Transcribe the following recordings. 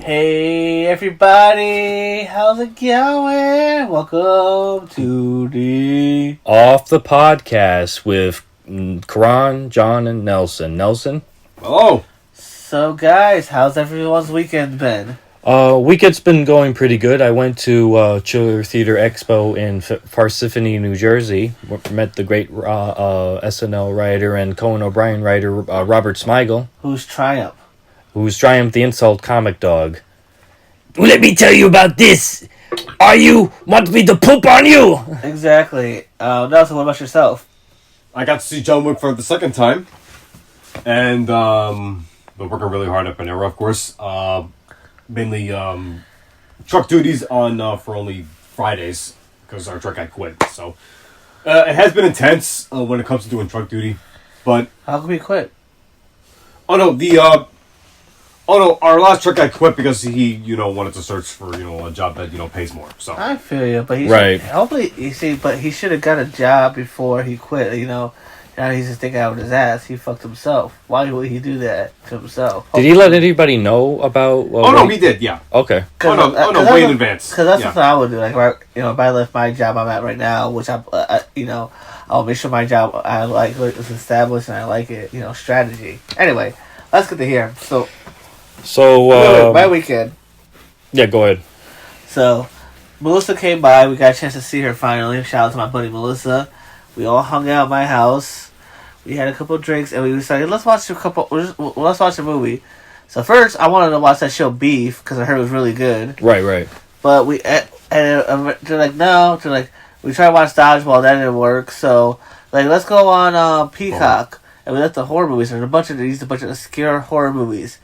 Hey everybody, how's it going? Welcome to the Off the Podcast with Karan, John, and Nelson. Nelson? Hello. So guys, how's everyone's weekend been? Weekend's been going pretty good. I went to Chiller Theater Expo in Parsippany, New Jersey. Met the great SNL writer and Conan O'Brien writer Robert Smigel. Who's Triumph? Who's Triumph the Insult Comic Dog. Let me tell you about this. Are you want me to poop on you? Exactly. Nelson, what about yourself? I got to see John Wick for the second time. And been working really hard at Panera, of course. Mainly truck duties on for only Fridays because our truck got quit. So it has been intense when it comes to doing truck duty. But How come you quit? Our last truck got quit because he, wanted to search for, a job that, pays more. So I feel you, but he Right. hopefully he should have got a job before he quit. Now he's just thinking out of his ass. He fucked himself. Why would he do that to himself? Did he let anybody know about... he did, yeah. Okay. Way in advance. Because that's something I would do. Like, right, if I left my job I'm at right now, which I'll make sure my job I like is established and I like it. Strategy. Anyway, let's get to here. So my weekend. Yeah, go ahead. So, Melissa came by. We got a chance to see her finally. Shout out to my buddy Melissa. We all hung out at my house. We had a couple of drinks, and we decided let's watch a movie. So first, I wanted to watch that show Beef because I heard it was really good. Right. But they're like no. They're like we tried to watch Dodgeball, that didn't work. So let's go on Peacock, and we left the horror movies. There's a bunch of obscure horror movies.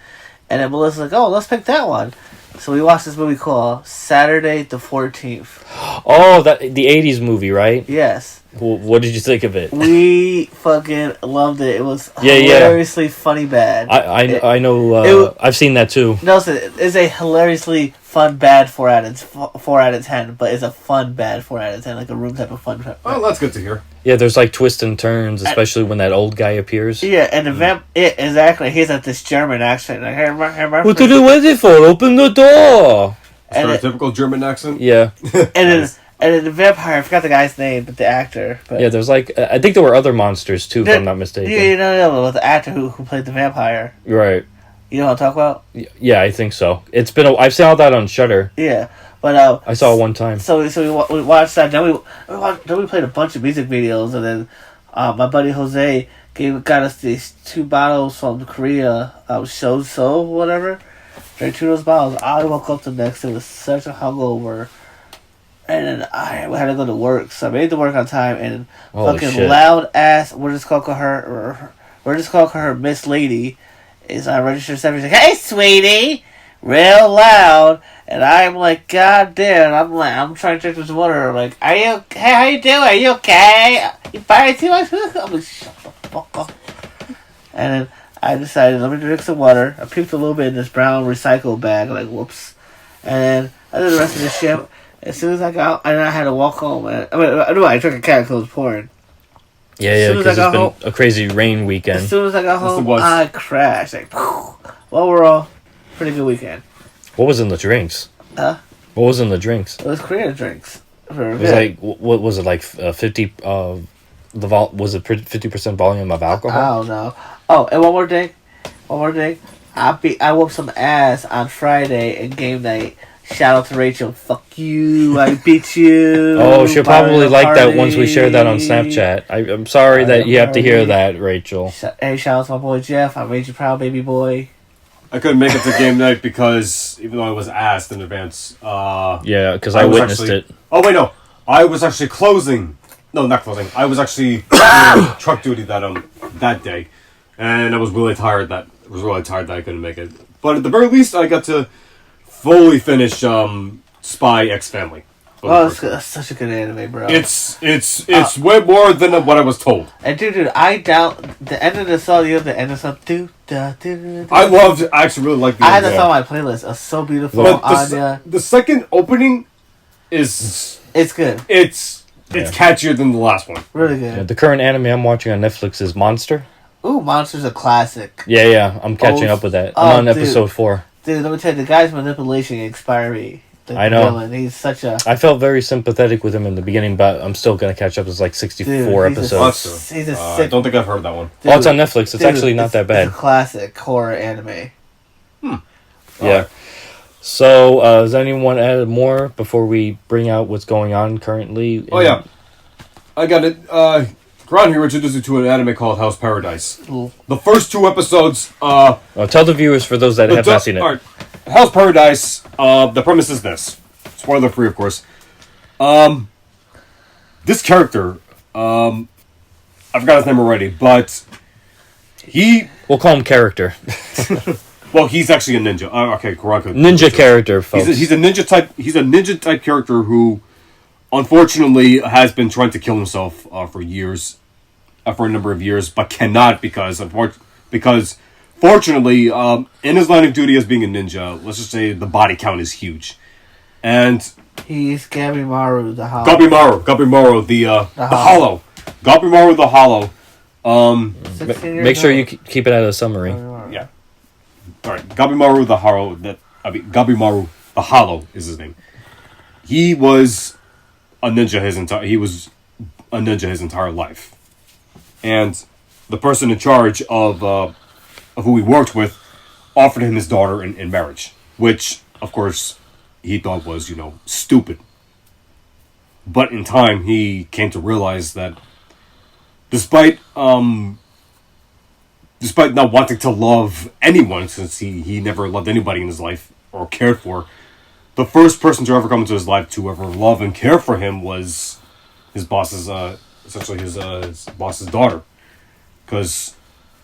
And then Melissa's like, oh, let's pick that one. So we watched this movie called Saturday the 14th. Oh, the 80s movie, right? Yes. What did you think of it? We fucking loved it. It was hilariously funny bad. I know. I've seen that too. Nelson, it's a hilariously fun bad 4 out of 10, but it's a fun bad 4 out of 10, like a room type of fun. Oh, that's good to hear. Yeah, there's like twists and turns, especially when that old guy appears. Yeah, and exactly. He's at this German accent. Like, hey, what are you waiting for? Open the door. Stereotypical German accent. Yeah. And then the vampire, I forgot the guy's name, but the actor. But yeah, there's I think there were other monsters too, if I'm not mistaken. Yeah, the actor who played the vampire. Right. You know what I'm talking about? Yeah, I think so. It's been I've saw that on Shudder. Yeah, but I saw it one time. So we watched that. Then we played a bunch of music videos, and then my buddy Jose got us these 2 bottles from Korea, so whatever. Drank 2 of those bottles. I woke up the next day with such a hungover. And then I had to go to work, so I made it to work on time. And loud ass, we're just gonna call her Miss Lady, is on register 7. She's like, "Hey, sweetie," real loud, and I'm like, "God damn!" I'm trying to drink this water. I'm like, "Are you? Hey, how you doing? Are you okay? You buying too much?" I'm like, "Shut the fuck up." And then I decided, let me drink some water. I peeped a little bit in this brown recycle bag, like whoops, and then I did the rest of the shit. As soon as I got out, and I had to walk home. I drank a can because it was pouring. Yeah, because it's been a crazy rain weekend. As soon as I got home, I crashed. Like, overall, pretty good weekend. What was in the drinks? Huh? What was in the drinks? It was Korean drinks. It was like, what was it, like 50, was it 50% volume of alcohol? I don't know. Oh, and one more thing. I whooped some ass on Friday in game night. Shout out to Rachel. Fuck you. I beat you. Oh, she'll probably like that once we share that on Snapchat. I'm sorry that you have to hear that, Rachel. Hey, shout out to my boy Jeff. I made you proud, baby boy. I couldn't make it to game night because even though I was asked in advance, yeah, because I witnessed it. Oh wait, no, I was actually closing. No, not closing. I was actually doing truck duty that day, and I was really tired that I couldn't make it. But at the very least, I got to fully finished Spy X Family. Oh, that's such a good anime, bro. It's way more than what I was told. And dude, I doubt the end of the song. You have the end of the song. I actually really like the I had this on my playlist. It's so beautiful. But Anya. the second opening is It's good. It's catchier than the last one. Really good. Yeah, the current anime I'm watching on Netflix is Monster. Ooh, Monster's a classic. Yeah, I'm catching up with that. I'm on episode 4. Dude, let me tell you, the guy's manipulation inspired me. I know. Villain. He's such a... I felt very sympathetic with him in the beginning, but I'm still going to catch up. It's like 64 episodes. He's a I sick... don't think I've heard that one. Dude, it's on Netflix. It's actually not that bad. It's a classic horror anime. Yeah. Right. So, does anyone add more before we bring out what's going on currently? Yeah. I got it. Ground here introduced you to an anime called House Paradise. Ooh. The first 2 episodes... tell the viewers, for those that have not seen it. All right. House Paradise, the premise is this. Spoiler free, of course. This character, I forgot his name already, but We'll call him character. well, he's actually a ninja. Okay, correct. Ninja character, folks. He's a ninja type. He's a ninja type character who, unfortunately, has been trying to kill himself for years, for a number of years, but cannot because fortunately, in his line of duty as being a ninja, let's just say the body count is huge, and he's Gabimaru the Hollow. Gabimaru the Hollow. Gabimaru the Hollow. Make sure you keep it out of the summary. Yeah. All right, Gabimaru the Hollow. Gabimaru the Hollow is his name. He was a ninja his entire life, and the person in charge of who he worked with offered him his daughter in marriage, which of course he thought was stupid. But in time, he came to realize that despite not wanting to love anyone, since he never loved anybody in his life or cared for, the first person to ever come into his life to ever love and care for him was his boss's essentially his boss's daughter, because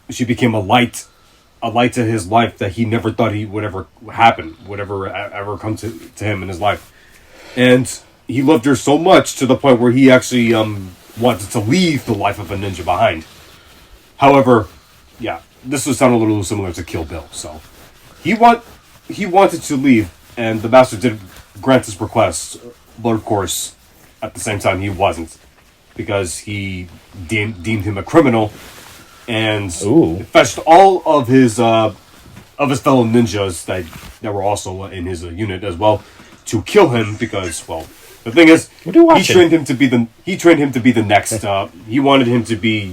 she became a light to his life that he never thought he would ever happen, would ever come to him in his life. And he loved her so much to the point where he actually wanted to leave the life of a ninja behind. However, yeah, this would sound a little similar to Kill Bill. So he wanted to leave, and the master did grant his request, but of course, at the same time, he wasn't, because he deemed him a criminal. And fetched all of his fellow ninjas that were also in his unit as well to kill him, because, well, the thing is, he trained him to be the next. He wanted him to be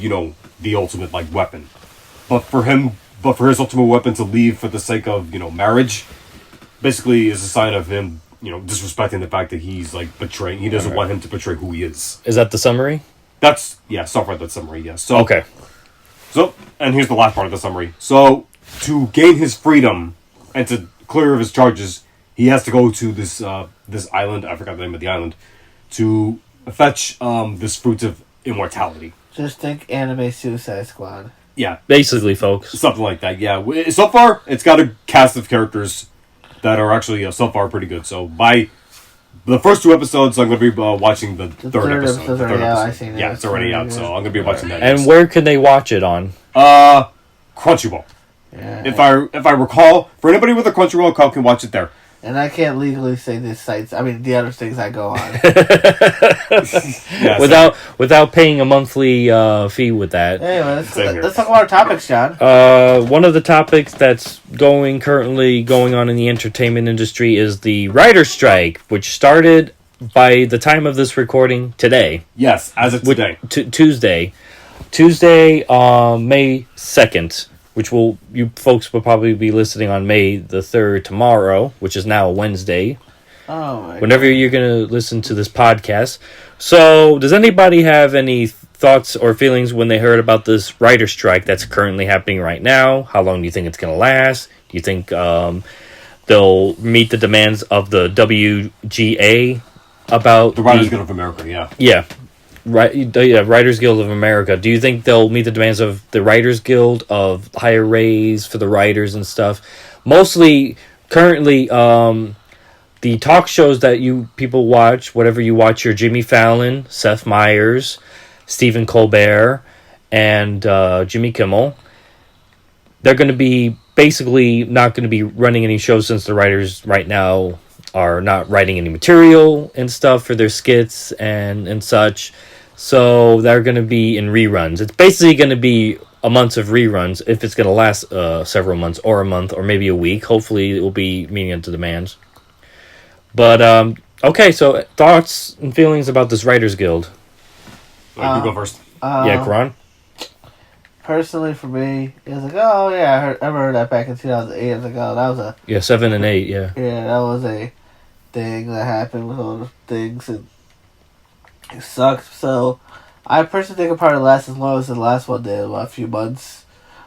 the ultimate weapon, but for his ultimate weapon to leave for the sake of marriage, basically is a sign of him disrespecting the fact that he's betraying. He doesn't want him to betray who he is. Is that the summary? That's so far that summary. Yes. So okay. So, and here's the last part of the summary. So, to gain his freedom and to clear of his charges, he has to go to this island. I forgot the name of the island, to fetch this fruit of immortality. Just think anime Suicide Squad. Yeah, basically, folks, something like that. Yeah. So far, it's got a cast of characters that are actually so far pretty good. So by the first 2 episodes, I'm going to be watching the third episode. Yeah, it's already out, so I'm going to be watching that. And where can they watch it on? Crunchyroll. Yeah. If I recall, for anybody with a Crunchyroll account can watch it there. And I can't legally say these sites. I mean, the other things I go on. without paying a monthly fee with that. Anyway, let's talk about our topics, John. One of the topics that's currently going on in the entertainment industry is the writer's strike, which started by the time of this recording today. Yes, as of today. Tuesday, May 2nd. Which you folks will probably be listening on May the 3rd tomorrow, which is now Wednesday. Oh my Whenever God. you're going to listen to this podcast. So, does anybody have any thoughts or feelings when they heard about this writer's strike that's currently happening right now? How long do you think it's going to last? Do you think they'll meet the demands of the WGA about the Writers Guild of America? Yeah. Yeah. Writers Guild of America. Do you think they'll meet the demands of the Writers Guild of higher raise for the writers and stuff? Mostly currently, the talk shows that you people watch, whatever you watch, your Jimmy Fallon, Seth Meyers, Stephen Colbert, and Jimmy Kimmel. They're going to be basically not going to be running any shows since the writers right now are not writing any material and stuff for their skits and such. So they're going to be in reruns. It's basically going to be a month of reruns if it's going to last several months or a month or maybe a week. Hopefully it will be meeting up to demands. But, okay, so thoughts and feelings about this Writers Guild? You go first. Yeah, Karan? Personally, for me, it was like, oh yeah, I remember that back in 2008. I was like, oh, that was a... Yeah, 7 and 8, yeah. Yeah, that was a thing that happened with all the things, and it sucked. So, I personally think it'll probably last as long as the last one did, about a few months.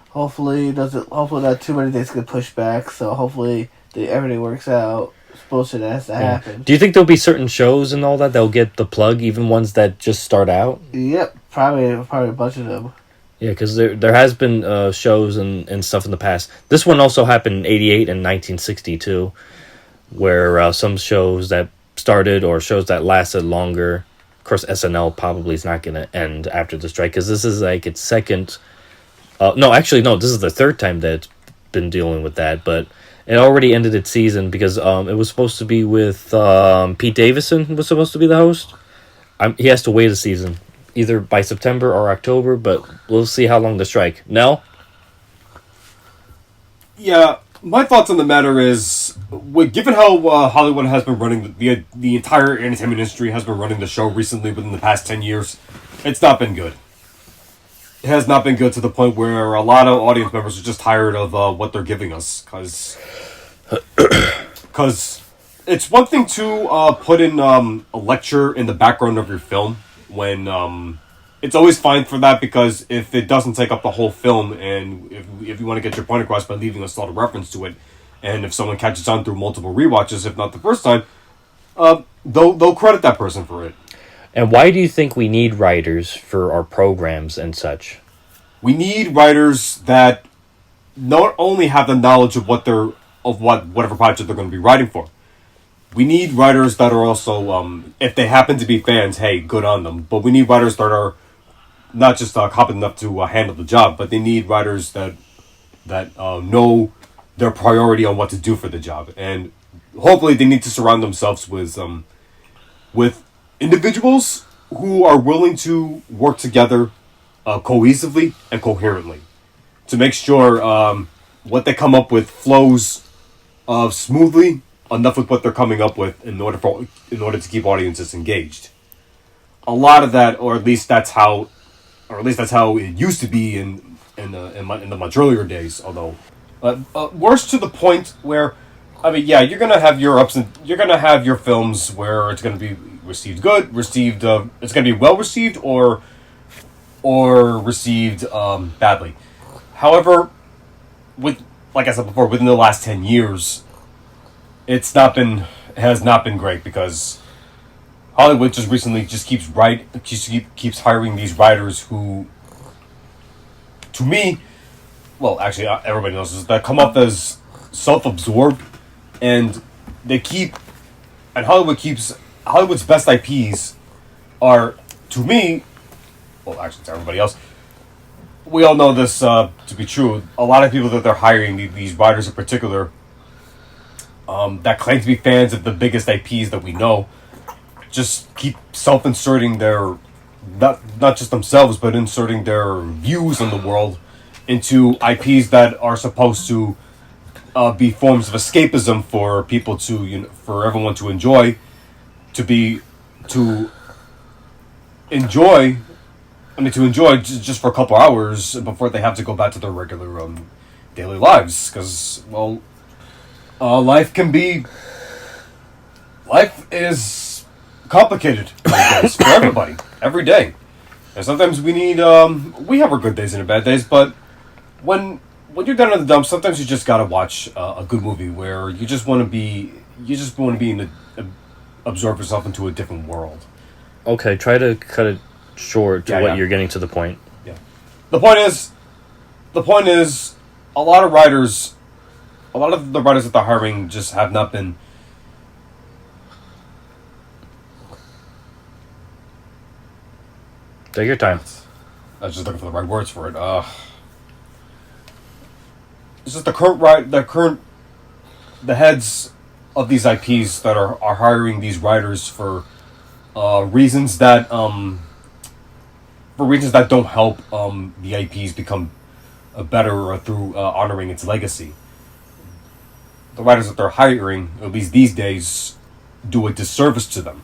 Hopefully not too many things get pushed back, so hopefully everything works out. It's bullshit that has to happen. Do you think there'll be certain shows and all that that'll get the plug, even ones that just start out? Yep, probably a bunch of them. Yeah, because there has been shows and stuff in the past. This one also happened in 88 and 1962, where some shows that started or shows that lasted longer. Of course, SNL probably is not going to end after the strike, because this is like its second... no, this is the third time that it's been dealing with that, but it already ended its season because it was supposed to be with Pete Davidson was supposed to be the host. He has to wait a season, either by September or October, but we'll see how long the strike. Nell? Yeah, my thoughts on the matter is, given how Hollywood has been running, the entire entertainment industry has been running the show recently within the past 10 years, it's not been good. It has not been good to the point where a lot of audience members are just tired of what they're giving us. Because it's one thing to put in a lecture in the background of your film, when it's always fine for that, because if it doesn't take up the whole film, and if you want to get your point across by leaving a subtle reference to it, and if someone catches on through multiple rewatches, if not the first time, they'll credit that person for it. And why do you think we need writers for our programs and such? We need writers that not only have the knowledge of whatever project they're going to be writing for. We need writers that are also, if they happen to be fans, hey, good on them. But we need writers that are not just competent enough to handle the job, but they need writers that know their priority on what to do for the job. And hopefully they need to surround themselves with individuals who are willing to work together cohesively and coherently to make sure what they come up with flows smoothly enough with what they're coming up with in order to keep audiences engaged. A lot of that, or at least that's how it used to be in the much earlier days. Although worse to the point where, I mean, yeah, you're gonna have your ups and you're gonna have your films where it's gonna be received good, it's gonna be well received, or received badly. However, like I said before, within the last 10 years, it has not been great, because Hollywood just recently keeps hiring these writers who, to me, well, actually everybody knows this, that come up as self-absorbed, and Hollywood's best IPs are, to me, well, actually to everybody else, we all know this to be true. A lot of people that they're hiring, these writers in particular, that claim to be fans of the biggest IPs that we know, just keep self-inserting their, not just themselves, but inserting their views on the world into IPs that are supposed to be forms of escapism for people for everyone to enjoy, to enjoy just for a couple hours before they have to go back to their regular daily lives. Because, well, life is complicated nowadays for everybody, every day. And sometimes we have our good days and our bad days, but when you're down in the dumps, sometimes you just gotta watch a good movie where you just want to be absorb yourself into a different world. Okay, try to cut it short to what you're getting to the point. Yeah. The point is, a lot of writers a lot of the writers that they're hiring just have not been. Take your time. I was just looking for the right words for it. It's just the heads of these IPs that are hiring these writers for reasons that don't help the IPs become better through honoring its legacy. The writers that they're hiring, at least these days, do a disservice to them.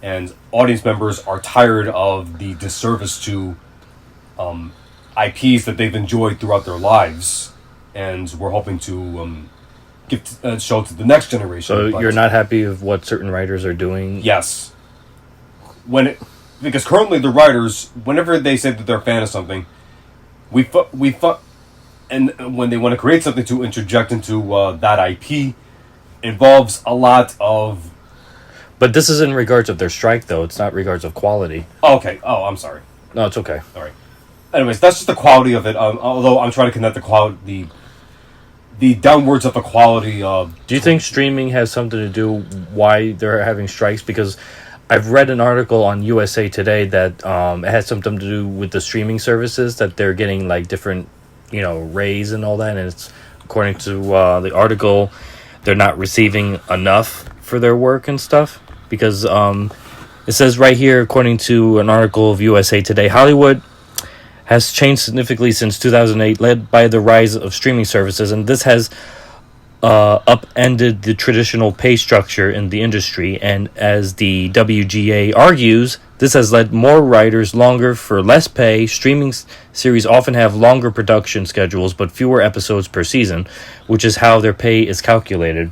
And audience members are tired of the disservice to IPs that they've enjoyed throughout their lives. And we're hoping to show to the next generation. So you're not happy with what certain writers are doing? Yes. Because currently the writers, whenever they say that they're a fan of something, and when they want to create something to interject into that IP, involves a lot of. But this is in regards of their strike, though. It's not regards of quality. Okay. Oh, I'm sorry. No, it's okay. All right. Anyways, that's just the quality of it. Although I'm trying to connect the downwards of the quality of. Do you think streaming has something to do why they're having strikes? Because I've read an article on USA Today that it has something to do with the streaming services, that they're getting like different, raise and all that. And it's according to the article, they're not receiving enough for their work and stuff. Because it says right here, according to an article of USA Today, Hollywood has changed significantly since 2008, led by the rise of streaming services, and this has upended the traditional pay structure in the industry. And as the WGA argues, this has led more writers longer for less pay. Streaming series often have longer production schedules but fewer episodes per season, which is how their pay is calculated.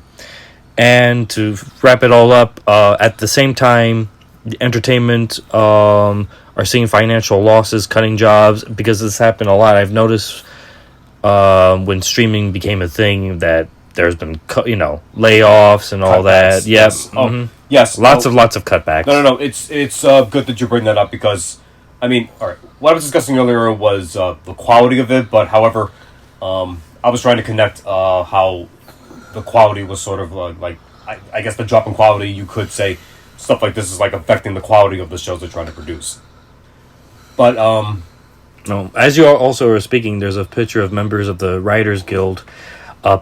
And to wrap it all up, at the same time, the entertainment are seeing financial losses, cutting jobs, because this happened a lot. I've noticed when streaming became a thing that there's been layoffs and all Cutbacks, that. Yep. Yes. Yes. Lots of cutbacks. No. It's good that you bring that up because, I mean, all right. What I was discussing earlier was the quality of it, but however, I was trying to connect how the quality was sort of I guess the drop in quality, you could say stuff like this is like affecting the quality of the shows they're trying to produce. But no, as you also are speaking, there's a picture of members of the Writers Guild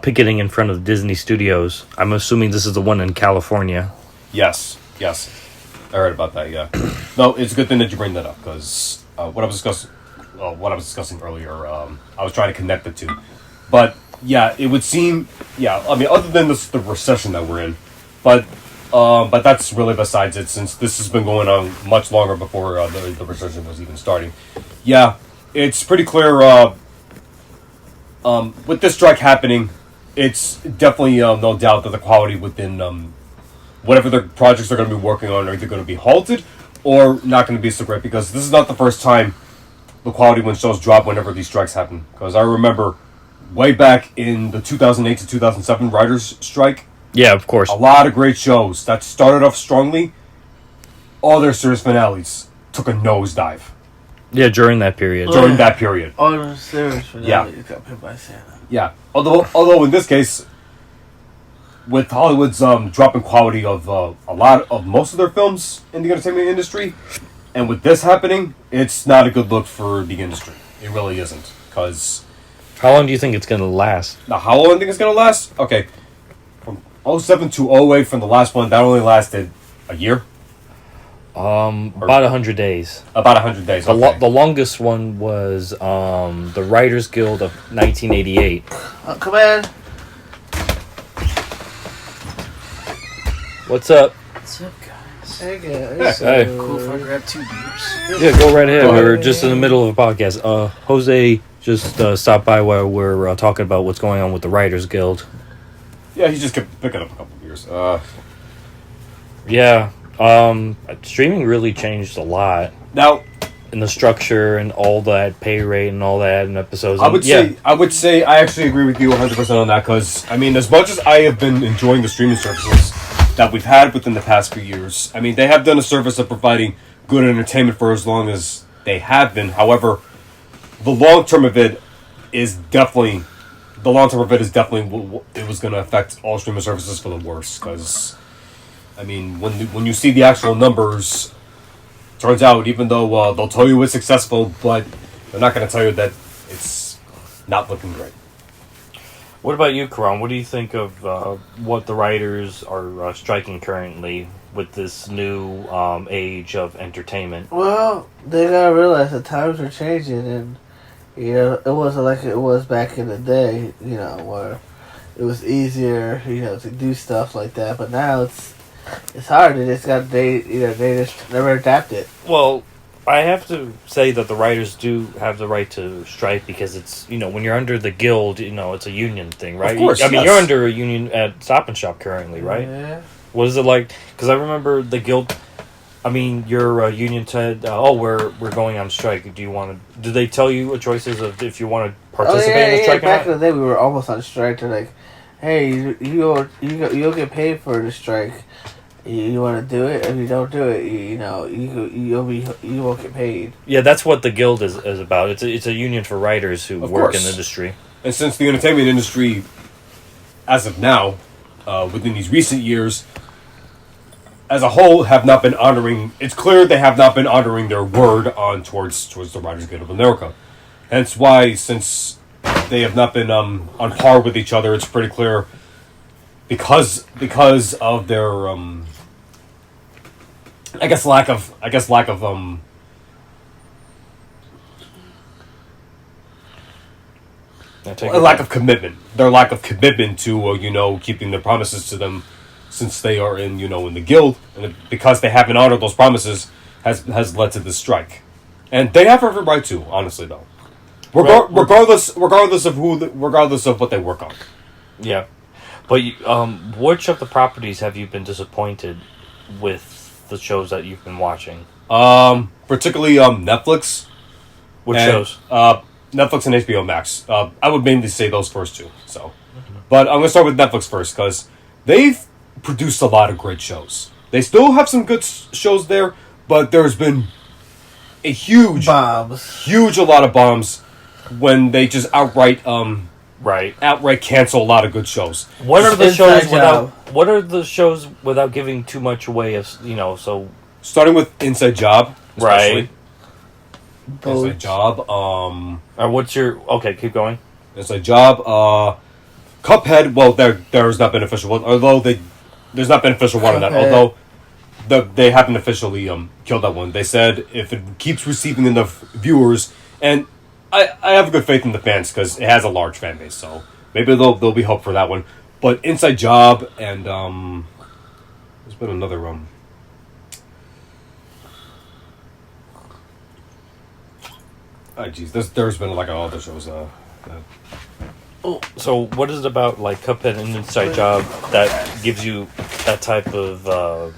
picketing in front of Disney Studios. I'm assuming this is the one in California. Yes, I heard about that. Yeah, no, it's a good thing that you bring that up because what I was discussing earlier, I was trying to connect the two. But yeah, it would seem. Yeah, I mean, other than the recession that we're in, but that's really besides it, since this has been going on much longer before the recession was even starting. Yeah, it's pretty clear. With this strike happening, it's definitely no doubt that the quality within whatever the projects they're going to be working on are either going to be halted or not going to be so great, because this is not the first time the quality when shows drop whenever these strikes happen. Because I remember way back in the 2008 to 2007 writers' strike. Yeah, of course. A lot of great shows that started off strongly, all their series finales took a nosedive. Yeah, during that period. During that period. All the series finales Yeah. got picked by Santa. Yeah. Although in this case, with Hollywood's drop in quality of most of their films in the entertainment industry, and with this happening, it's not a good look for the industry. It really isn't. Because how long do you think it's going to last? now, how long do you think it's going to last? Okay. From 07 to 08 from the last one, that only lasted a year? About 100 days. About 100 days. Okay. The longest one was the Writers Guild of 1988. Come in. What's up? What's up, guys? Hey guys. Hey. Cool if I grab 2 beers. Yeah, go right ahead. Go ahead. We're just in the middle of a podcast. Jose just stopped by while we're talking about what's going on with the Writers Guild. Yeah, he just kept picking up a couple of beers. Yeah. Streaming really changed a lot Now, in the structure and all that pay rate and all that in episodes. I would say I actually agree with you 100% on that, because I mean, as much as I have been enjoying the streaming services that we've had within the past few years, I mean, they have done a service of providing good entertainment for as long as they have been. However, the long term of it is definitely the long term of it is definitely it was going to affect all streaming services for the worse. Because, I mean, when you see the actual numbers, turns out even though they'll tell you it's successful, but they're not going to tell you that it's not looking great. What about you, Karan? What do you think of what the writers are striking currently with this new age of entertainment? Well, they gotta realize the times are changing, and it wasn't like it was back in the day. Where it was easier, to do stuff like that. But now it's hard. They just never adapt it. Well, I have to say that the writers do have the right to strike because it's, when you're under the guild, it's a union thing, right? Of course, I mean, yes. you're under a union at Stop and Shop currently, right? Yeah. What is it like? Because I remember the guild. I mean, your union said, we're going on strike. Do they tell you what choices of if you want to participate in the strike? Back in the day, we were almost on strike. They're like, hey, you'll get paid for the strike. You want to do it? If you don't do it, you won't get paid. Yeah, that's what the guild is about. It's a union for writers who work in the industry. And since the entertainment industry, as of now, within these recent years, as a whole, have not been honoring. It's clear they have not been honoring their word towards the Writers Guild of America. Hence why, since they have not been on par with each other, it's pretty clear because of their lack of lack of commitment. Their lack of commitment to keeping their promises to them, since they are in the guild, and because they haven't honored those promises, has led to this strike, and they have every right to. Honestly, though, regardless of what they work on. Yeah, but which of the properties have you been disappointed with the shows that you've been watching? Particularly Netflix. Which shows? Netflix and HBO Max. I would mainly say those first two. So, but I'm gonna start with Netflix first because they've produced a lot of great shows. They still have some good shows there, but there's been a huge a lot of bombs when they just outright cancel a lot of good shows. What are the shows without giving too much away of so starting with Inside Job, right? Inside Job. What's your keep going. Inside Job. Cuphead. Well, there's not been official one, although there's not been official one on that. Although they haven't officially killed that one. They said if it keeps receiving enough viewers, and I have good faith in the fans because it has a large fan base, so maybe there'll be hope for that one. But Inside Job and there's been another there's been like other shows. So what is it about like Cuphead and Inside Job that gives you that type of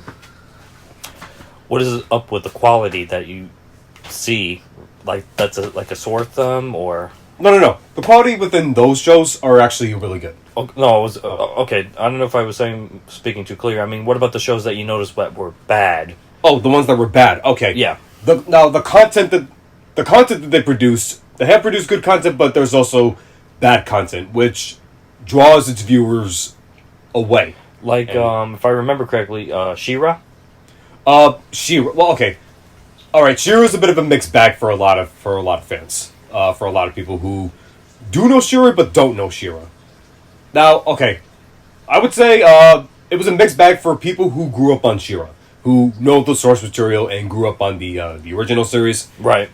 what is up with the quality that you see? Like that's a sore thumb or no. The quality within those shows are actually really good. Oh, no, it was okay. I don't know if I was speaking too clear. I mean, what about the shows that you noticed that were bad? Oh, the ones that were bad. Okay, yeah. The content that they produced, they have produced good content, but there's also bad content, which draws its viewers away. Like, if I remember correctly, She-Ra? She-Ra. Well, okay. Alright, She-Ra's a bit of a mixed bag for a lot of fans. For a lot of people who do know She-Ra, but don't know She-Ra. Now, okay. I would say, it was a mixed bag for people who grew up on She-Ra, who know the source material and grew up on the original series. Right.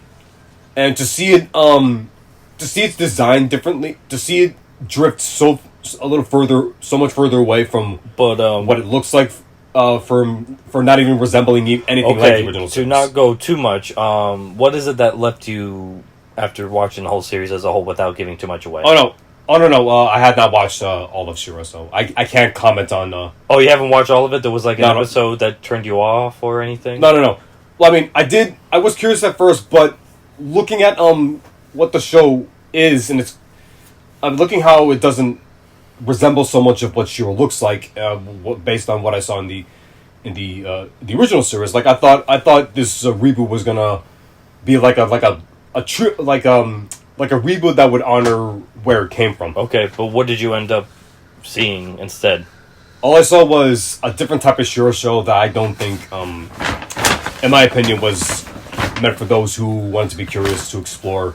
And to see it, its design differently, to see it drift so much further away from what it looks like, for not even resembling anything like the original series. To not go too much, what is it that left you after watching the whole series as a whole without giving too much away? Oh no, I had not watched all of She-Ra, so I can't comment on. Oh, you haven't watched all of it? There was like an episode that turned you off or anything? No. Well, I mean, I was curious at first, but looking at what the show is, and I'm looking how it doesn't resemble so much of what She-Ra looks like, based on what I saw in the original series. Like I thought this reboot was gonna be like a reboot that would honor where it came from. Okay, but what did you end up seeing instead? All I saw was a different type of Shiro show that I don't think, in my opinion, was meant for those who wanted to be curious to explore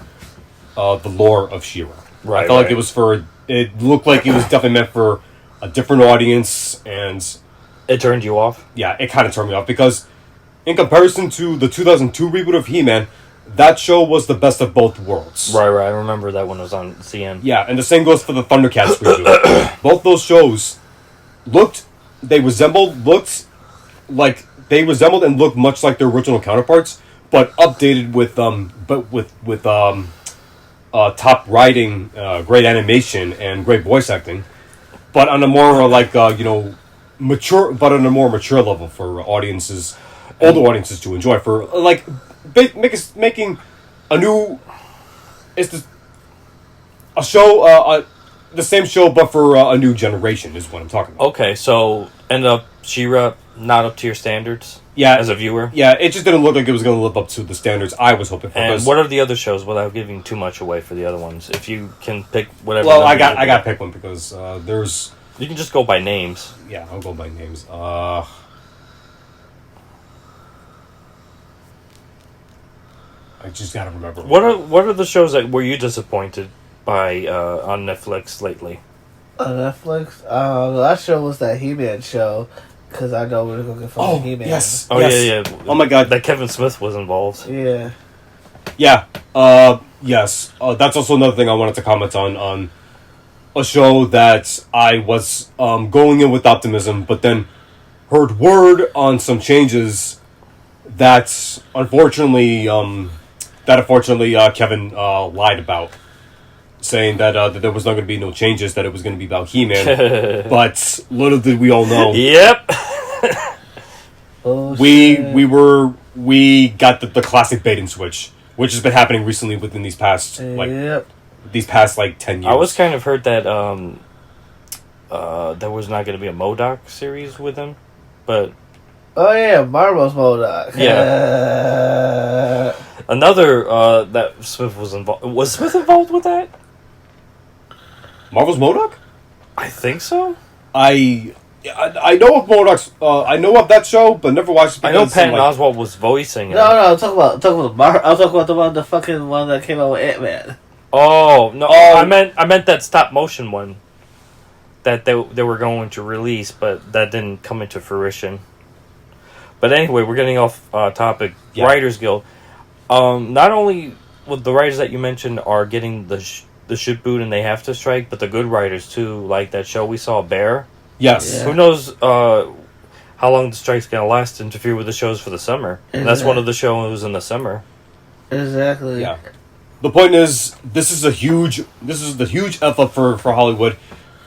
the lore of Shiro. Right, I felt like right. it was for. It looked like it was definitely meant for a different audience, and It turned you off? yeah, it kind of turned me off because, in comparison to the 2002 reboot of He-Man, that show was the best of both worlds. Right. I remember that when it was on CN. Yeah, and the same goes for the Thundercats reboot. Both those shows resembled and looked much like their original counterparts, but updated with top writing, great animation, and great voice acting, but on a more mature, but on a more mature level for audiences, older audiences to enjoy. For like making a new, a show, the same show, but for a new generation is what I'm talking about. Okay, so end up She-Ra not up to your standards? Yeah, as a viewer? Yeah, it just didn't look like it was going to live up to the standards I was hoping for. And what are the other shows without giving too much away for the other ones? If you can pick whatever. Well, I got to pick one because there's. You can just go by names. Yeah, I'll go by names. I just gotta remember. What are the shows that were you disappointed by on Netflix lately? On Netflix? The last show was that He-Man show, because I know we're going to get from He-Man. Yes. Oh, yes. yeah. Oh, my God. That Kevin Smith was involved. Yeah. Yeah. Yes. That's also another thing I wanted to comment on a show that I was going in with optimism, but then heard word on some changes that unfortunately Kevin lied about, saying that there was not going to be no changes, that it was going to be about He-Man. But little did we all know. Yep. Oh, we got the classic bait and switch, which has been happening recently within these past 10 years. I was kind of heard that there was not going to be a MODOK series with him, but oh yeah, Marvel's MODOK. Yeah. Another that Smith was involved. Was Smith involved with that? Marvel's MODOK? I think so. I know of MODOK's. I know of that show, but never watched it. I know Patton Oswalt was voicing it. No, I'm talking about I'm talking about the fucking one that came out with Ant-Man. Oh no! I meant that stop motion one that they were going to release, but that didn't come into fruition. But anyway, we're getting off topic. Yeah. Writers Guild. Not only with the writers that you mentioned are getting the shit boot and they have to strike, but the good writers too, like that show we saw, Bear. Yes. Yeah. Who knows how long the strike's gonna last to interfere with the shows for the summer? And that's one of the shows in the summer. Exactly. Yeah. The point is, this is the huge F up for Hollywood,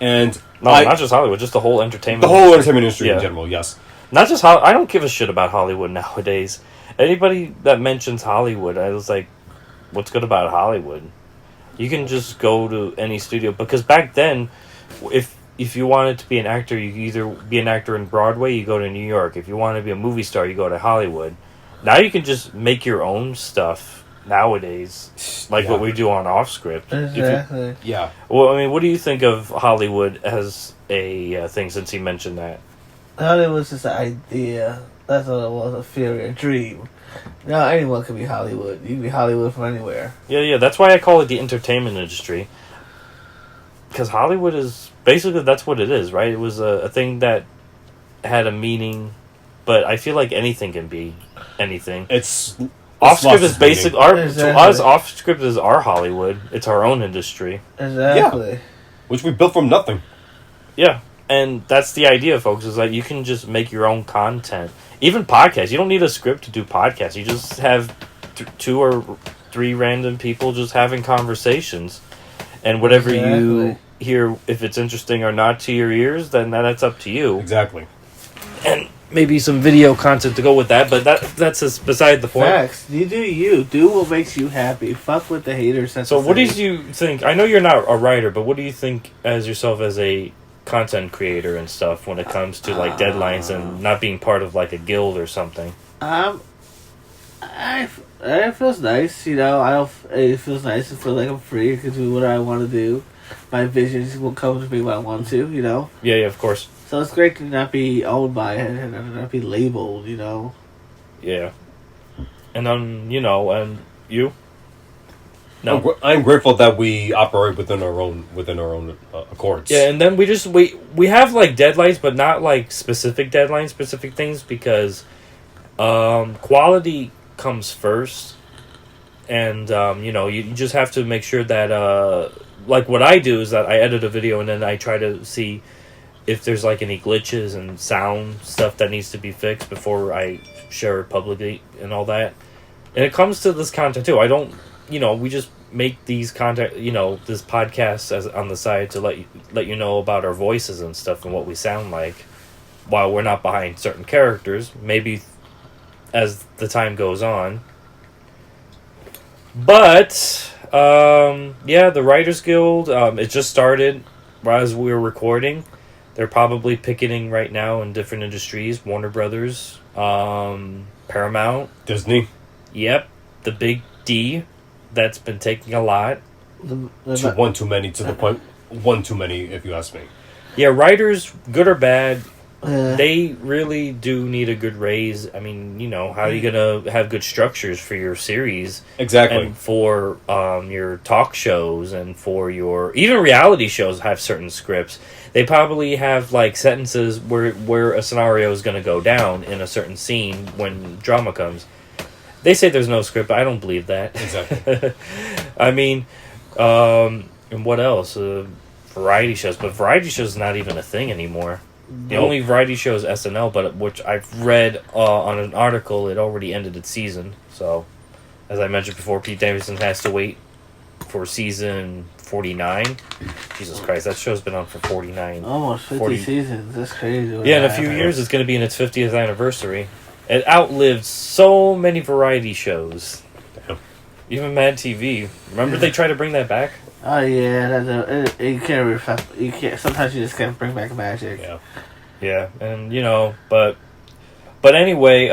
and not just Hollywood, just the whole entertainment. The whole entertainment industry in general. Yes. Not just I don't give a shit about Hollywood nowadays. Anybody that mentions Hollywood, I was like, what's good about Hollywood? You can just go to any studio, because back then, if you wanted to be an actor, you could either be an actor in Broadway, you go to New York. If you want to be a movie star, you go to Hollywood. Now you can just make your own stuff nowadays, like what we do on Off Script. Exactly. Yeah. Well, I mean, what do you think of Hollywood as a thing, since he mentioned that? Hollywood's just an idea. That's what it was, a theory, a dream. Now anyone can be Hollywood. You can be Hollywood from anywhere. Yeah, that's why I call it the entertainment industry. Because Hollywood is, basically, that's what it is, right? It was a thing that had a meaning, but I feel like anything can be anything. Off Script is basic. To us, Off Script is our Hollywood. It's our own industry. Exactly. Yeah. Which we built from nothing. Yeah. And that's the idea, folks, is that you can just make your own content. Even podcasts. You don't need a script to do podcasts. You just have 2 or 3 random people just having conversations. And whatever you hear, if it's interesting or not to your ears, then that's up to you. Exactly. And maybe some video content to go with that, but that's just beside the point. Facts. You do you. Do what makes you happy. Fuck with the haters. So what do you think? I know you're not a writer, but what do you think as yourself as a content creator and stuff when it comes to like deadlines and not being part of like a guild or something? It feels nice, you know. It feels nice to feel like I'm free to do what I want to do. my visions will come to me when I want to, you know. Yeah, of course. So it's great to not be owned by it and not be labeled, you know. Yeah. And then, you know, and you? No. I'm grateful that we operate within our own accords. Yeah, and then we have like deadlines, but not like specific deadlines, specific things, because quality comes first, and you know, you just have to make sure that like what I do is that I edit a video and then I try to see if there's like any glitches and sound stuff that needs to be fixed before I share it publicly and all that. And it comes to this content too. I don't, you know, we just make these content, you know, this podcast as on the side to let you know about our voices and stuff and what we sound like, while we're not behind certain characters. Maybe as the time goes on. But yeah, the Writers Guild, it just started as we were recording. They're probably picketing right now in different industries. Warner Brothers, Paramount, Disney. Yep, the big D. That's been taking a lot. One too many, to the point. One too many, if you ask me. Yeah, writers, good or bad, they really do need a good raise. I mean, you know, how are you going to have good structures for your series? Exactly. And for your talk shows and for your... Even reality shows have certain scripts. They probably have, like, sentences where a scenario is going to go down in a certain scene when drama comes. They say there's no script, but I don't believe that. Exactly. I mean, and what else? Variety shows. But variety shows is not even a thing anymore. The only variety show is SNL, but which I've read on an article, it already ended its season. So, as I mentioned before, Pete Davidson has to wait for season 49. Jesus Christ, that show's been on for 49. Almost 50 seasons. That's crazy. Yeah, in a few years, it's going to be in its 50th anniversary. It outlived so many variety shows. Damn. Even Mad TV. Remember they tried to bring that back? Oh yeah, you can't reflect. You can't. Sometimes you just can't bring back magic. Yeah. Yeah, and you know, but anyway,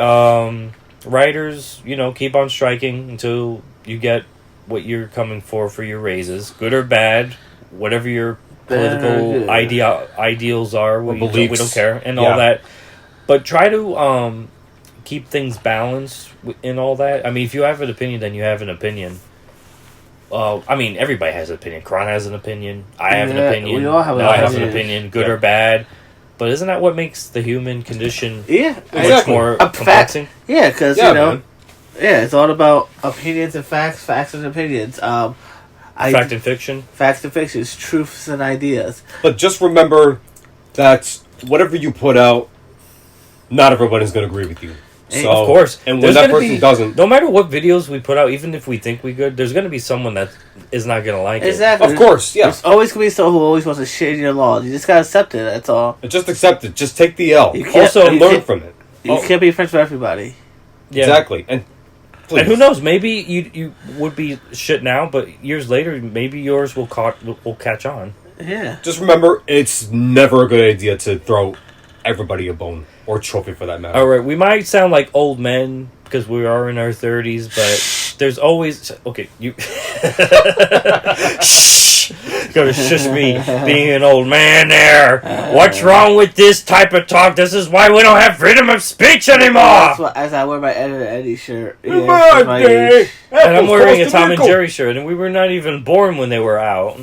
writers, you know, keep on striking until you get what you're coming for your raises, good or bad, whatever your political ideals are. We don't care and all that. But try to keep things balanced in all that. I mean, if you have an opinion, then you have an opinion. I mean, everybody has an opinion. Kron has an opinion. I have an opinion. We all have I have an opinion, good or bad. But isn't that what makes the human condition much more complexing? Yeah, because, you know, it's all about opinions and facts and opinions. Fact and fiction. Facts and fictions, truths and ideas. But just remember that whatever you put out, not everybody's going to agree with you. So, of course. And when that person doesn't... No matter what videos we put out, even if we think we good, there's going to be someone that is not going to like it. Exactly. Of course, yeah. There's always going to be someone who always wants to shit in your laws. You just got to accept it, that's all. Just accept it. Just take the L. Also, learn from it. You can't be friends with everybody. Yeah. Exactly. And who knows, maybe you would be shit now, but years later, maybe yours will catch on. Yeah. Just remember, it's never a good idea to throw everybody a bone. Or trophy, for that matter. All right, we might sound like old men because we are in our 30s, but there's always... Okay, you... Shh! Go to shush me, being an old man there. What's wrong with this type of talk? This is why we don't have freedom of speech anymore! That's why, as I wear my Editor Eddie shirt. Yeah, my age. And I'm wearing a Tom and Jerry shirt, and we were not even born when they were out.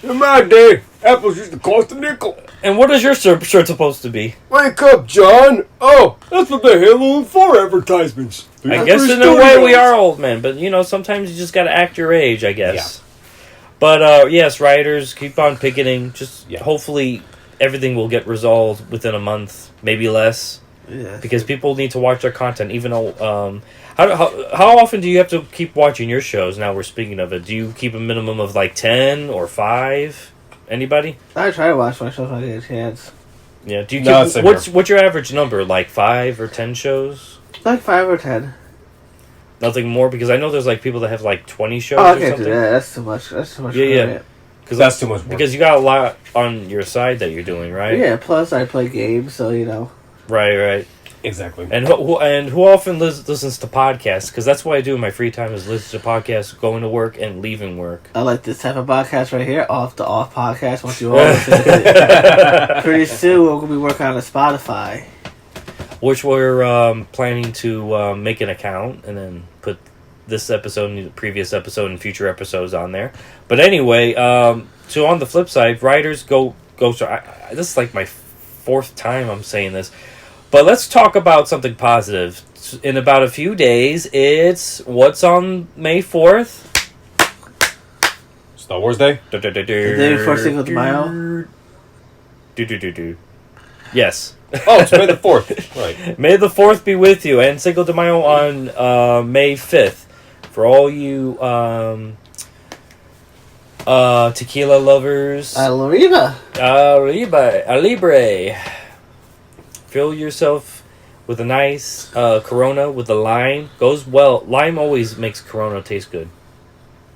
In my day, apples used to cost a nickel. And what is your shirt supposed to be? Wake up, John! Oh, that's what the Halo 4 advertisements. I guess in a way we are old men, but you know, sometimes you just gotta act your age, I guess. Yeah. But yes, writers, keep on picketing. Just hopefully everything will get resolved within a month, maybe less. Yeah. Because people need to watch our content, even though... How often do you have to keep watching your shows? Now we're speaking of it. Do you keep a minimum of like 10 or 5? Anybody? I try to watch my shows when I get a chance. Yeah. Do you keep, what's your average number? Like 5 or 10 shows? Like 5 or 10. Nothing more, because I know there's like people that have like 20 shows. Oh, I or can't something. do that. That's too much. That's too much. Yeah. Because that's too much work. Because you got a lot on your side that you're doing, right? Yeah. Plus, I play games, so you know. Right. Exactly. And who often listens to podcasts? Because that's what I do in my free time is listen to podcasts, going to work and leaving work. I like this type of podcast right here, off the off podcast. Once you all listen to it, pretty soon we're gonna be working on a Spotify, Which we're planning to make an account and then put this episode and the previous episode and future episodes on there. But anyway, so on the flip side, writers go. This is like my fourth time I'm saying this, but let's talk about something positive. In about a few days, it's what's on May 4th. Star Wars Day. the day before Cinco de Mayo. Yes. Oh, it's May the 4th. Right. May the 4th be with you, and Cinco de Mayo on May 5th. For all you tequila lovers. Arriba. Libre. Fill yourself with a nice Corona with a lime. Goes well. Lime always makes Corona taste good.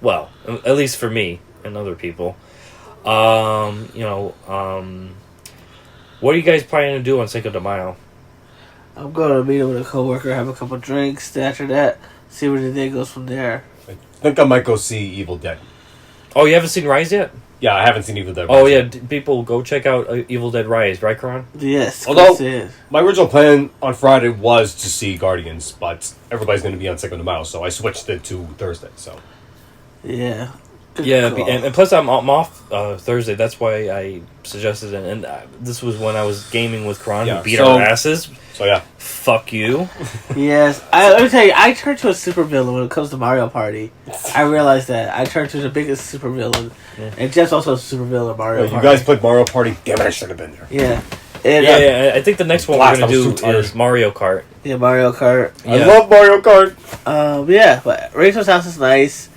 Well, at least for me and other people. What are you guys planning to do on Cinco de Mayo? I'm going to meet with a coworker, have a couple drinks. After that, see where the day goes from there. I think I might go see Evil Dead. Oh, you haven't seen Rise yet? Yeah, I haven't seen Evil Dead. Oh, yeah. People, go check out Evil Dead Rise, right, Karan? Yes. Although, my original plan on Friday was to see Guardians, but everybody's going to be on Cinco de Mayo, so I switched it to Thursday, so... Yeah. Good Yeah, call. and plus I'm off Thursday. That's why I suggested it. And this was when I was gaming with Karan, who beat our asses. So, yeah. Fuck you. Yes. Let me tell you, I turned to a supervillain when it comes to Mario Party. I realized that. I turned to the biggest supervillain. Yeah. And Jeff's also a supervillain in Mario Party. You guys played Mario Party? Damn it, I should have been there. Yeah. And, I think the next one we're going to do is Mario Kart. Yeah, Mario Kart. Yeah. I love Mario Kart. Yeah, but Rachel's house is nice.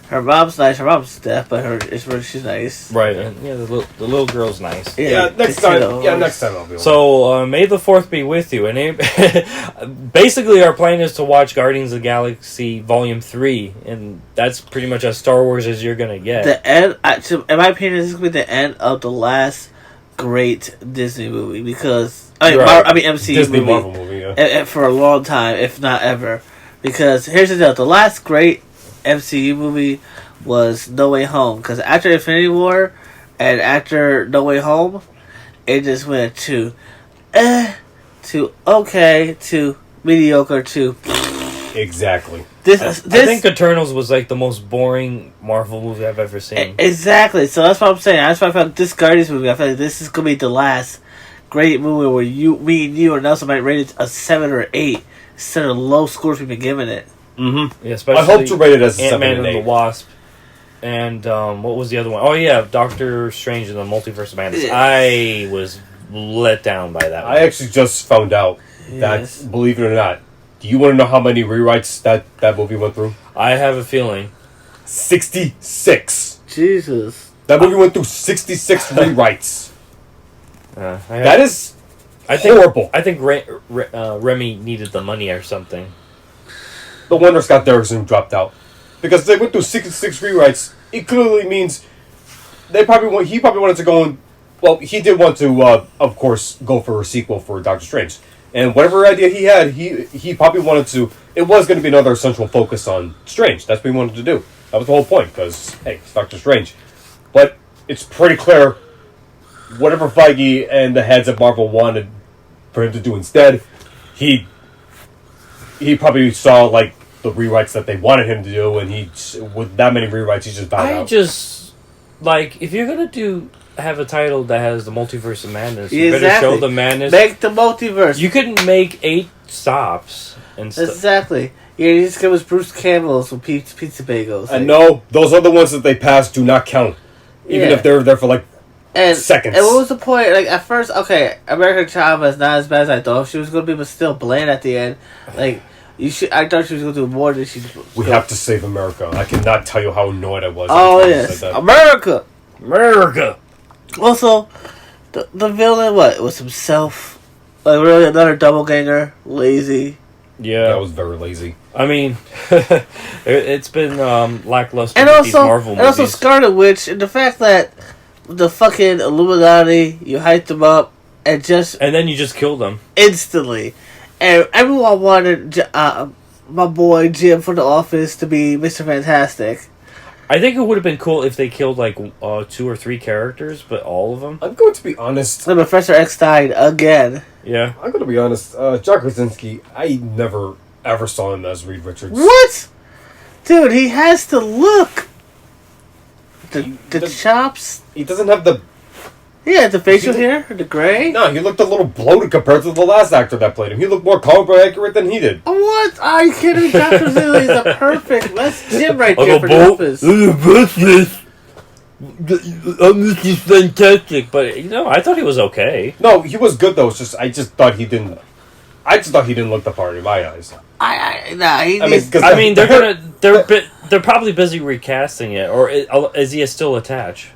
Her mom's nice. Her mom's deaf, but she's nice. Right. And the little girl's nice. Yeah, next time I'll be over. So, May the 4th be with you. And basically our plan is to watch Guardians of the Galaxy Volume 3. And that's pretty much as Star Wars as you're going to get. The end, in my opinion, this is going to be the end of the last great Disney movie. Because, MCU Disney movie. Marvel movie, yeah. And for a long time, if not ever. Because, here's the deal. The last great MCU movie was No Way Home, because after Infinity War and after No Way Home, it just went to okay to mediocre to exactly. I think Eternals was like the most boring Marvel movie I've ever seen. Exactly. So that's what I'm saying. That's why I felt this Guardians movie. I feel like this is gonna be the last great movie where me and you and Nelson might rate it a 7 or 8 instead of the low scores we've been giving it. Mm-hmm. Yeah, especially I hope to rate it as a 7 Ant-Man and and 8. the Wasp. And what was the other one? Oh, yeah, Doctor Strange and the Multiverse of Madness. Yes. I was let down by that one. I actually just found out that, believe it or not, do you want to know how many rewrites that movie went through? I have a feeling. 66. Jesus. That movie went through 66 rewrites. That is horrible. I think Remy needed the money or something. The wonder Scott Derrickson dropped out. Because they went through 66 rewrites, it clearly means he probably wanted to go he did want to, of course, go for a sequel for Doctor Strange. And whatever idea he had, he probably wanted to, it was going to be another central focus on Strange. That's what he wanted to do. That was the whole point, because, hey, it's Doctor Strange. But it's pretty clear, whatever Feige and the heads of Marvel wanted for him to do instead, he probably saw, like, the rewrites that they wanted him to do, and with that many rewrites, he just bowed out. If you're going to have a title that has the Multiverse of Madness, you better show the madness. Make the multiverse. You couldn't make 8 stops and stuff. Exactly. Yeah, you just give us Bruce Campbell's with pizza bagels. And no, those other ones that they passed do not count. Even if they're there for, seconds. And what was the point? Like, at first, okay, American Child was not as bad as I thought she was going to be, but still bland at the end. Like, I thought she was going to do more than she... We have to save America. I cannot tell you how annoyed I was. Oh, yes. America! Also, the villain, what? Was himself. Like, really another doppelganger. Lazy. Yeah. That was very lazy. I mean, it's been lackluster and with also, these Marvel movies. And also Scarlet Witch, and the fact that the fucking Illuminati, you hyped them up, and then you just killed them. Instantly. and everyone wanted my boy Jim from The Office to be Mr. Fantastic. I think it would have been cool if they killed like 2 or 3 characters, but all of them. I'm going to be honest. So Professor X died again. Yeah. I'm going to be honest. John Krasinski, I never ever saw him as Reed Richards. What? Dude, he has to look. The chops. He doesn't have the... Yeah, the facial hair, the gray. No, he looked a little bloated compared to the last actor that played him. He looked more comic book accurate than he did. What? Are you kidding me? Dr. Zilli is a perfect. That's Jim right there for The Office. He's fantastic, but I thought he was okay. No, he was good though. It's just I just thought he didn't look the part in my eyes. They're probably busy recasting it, or is he still attached?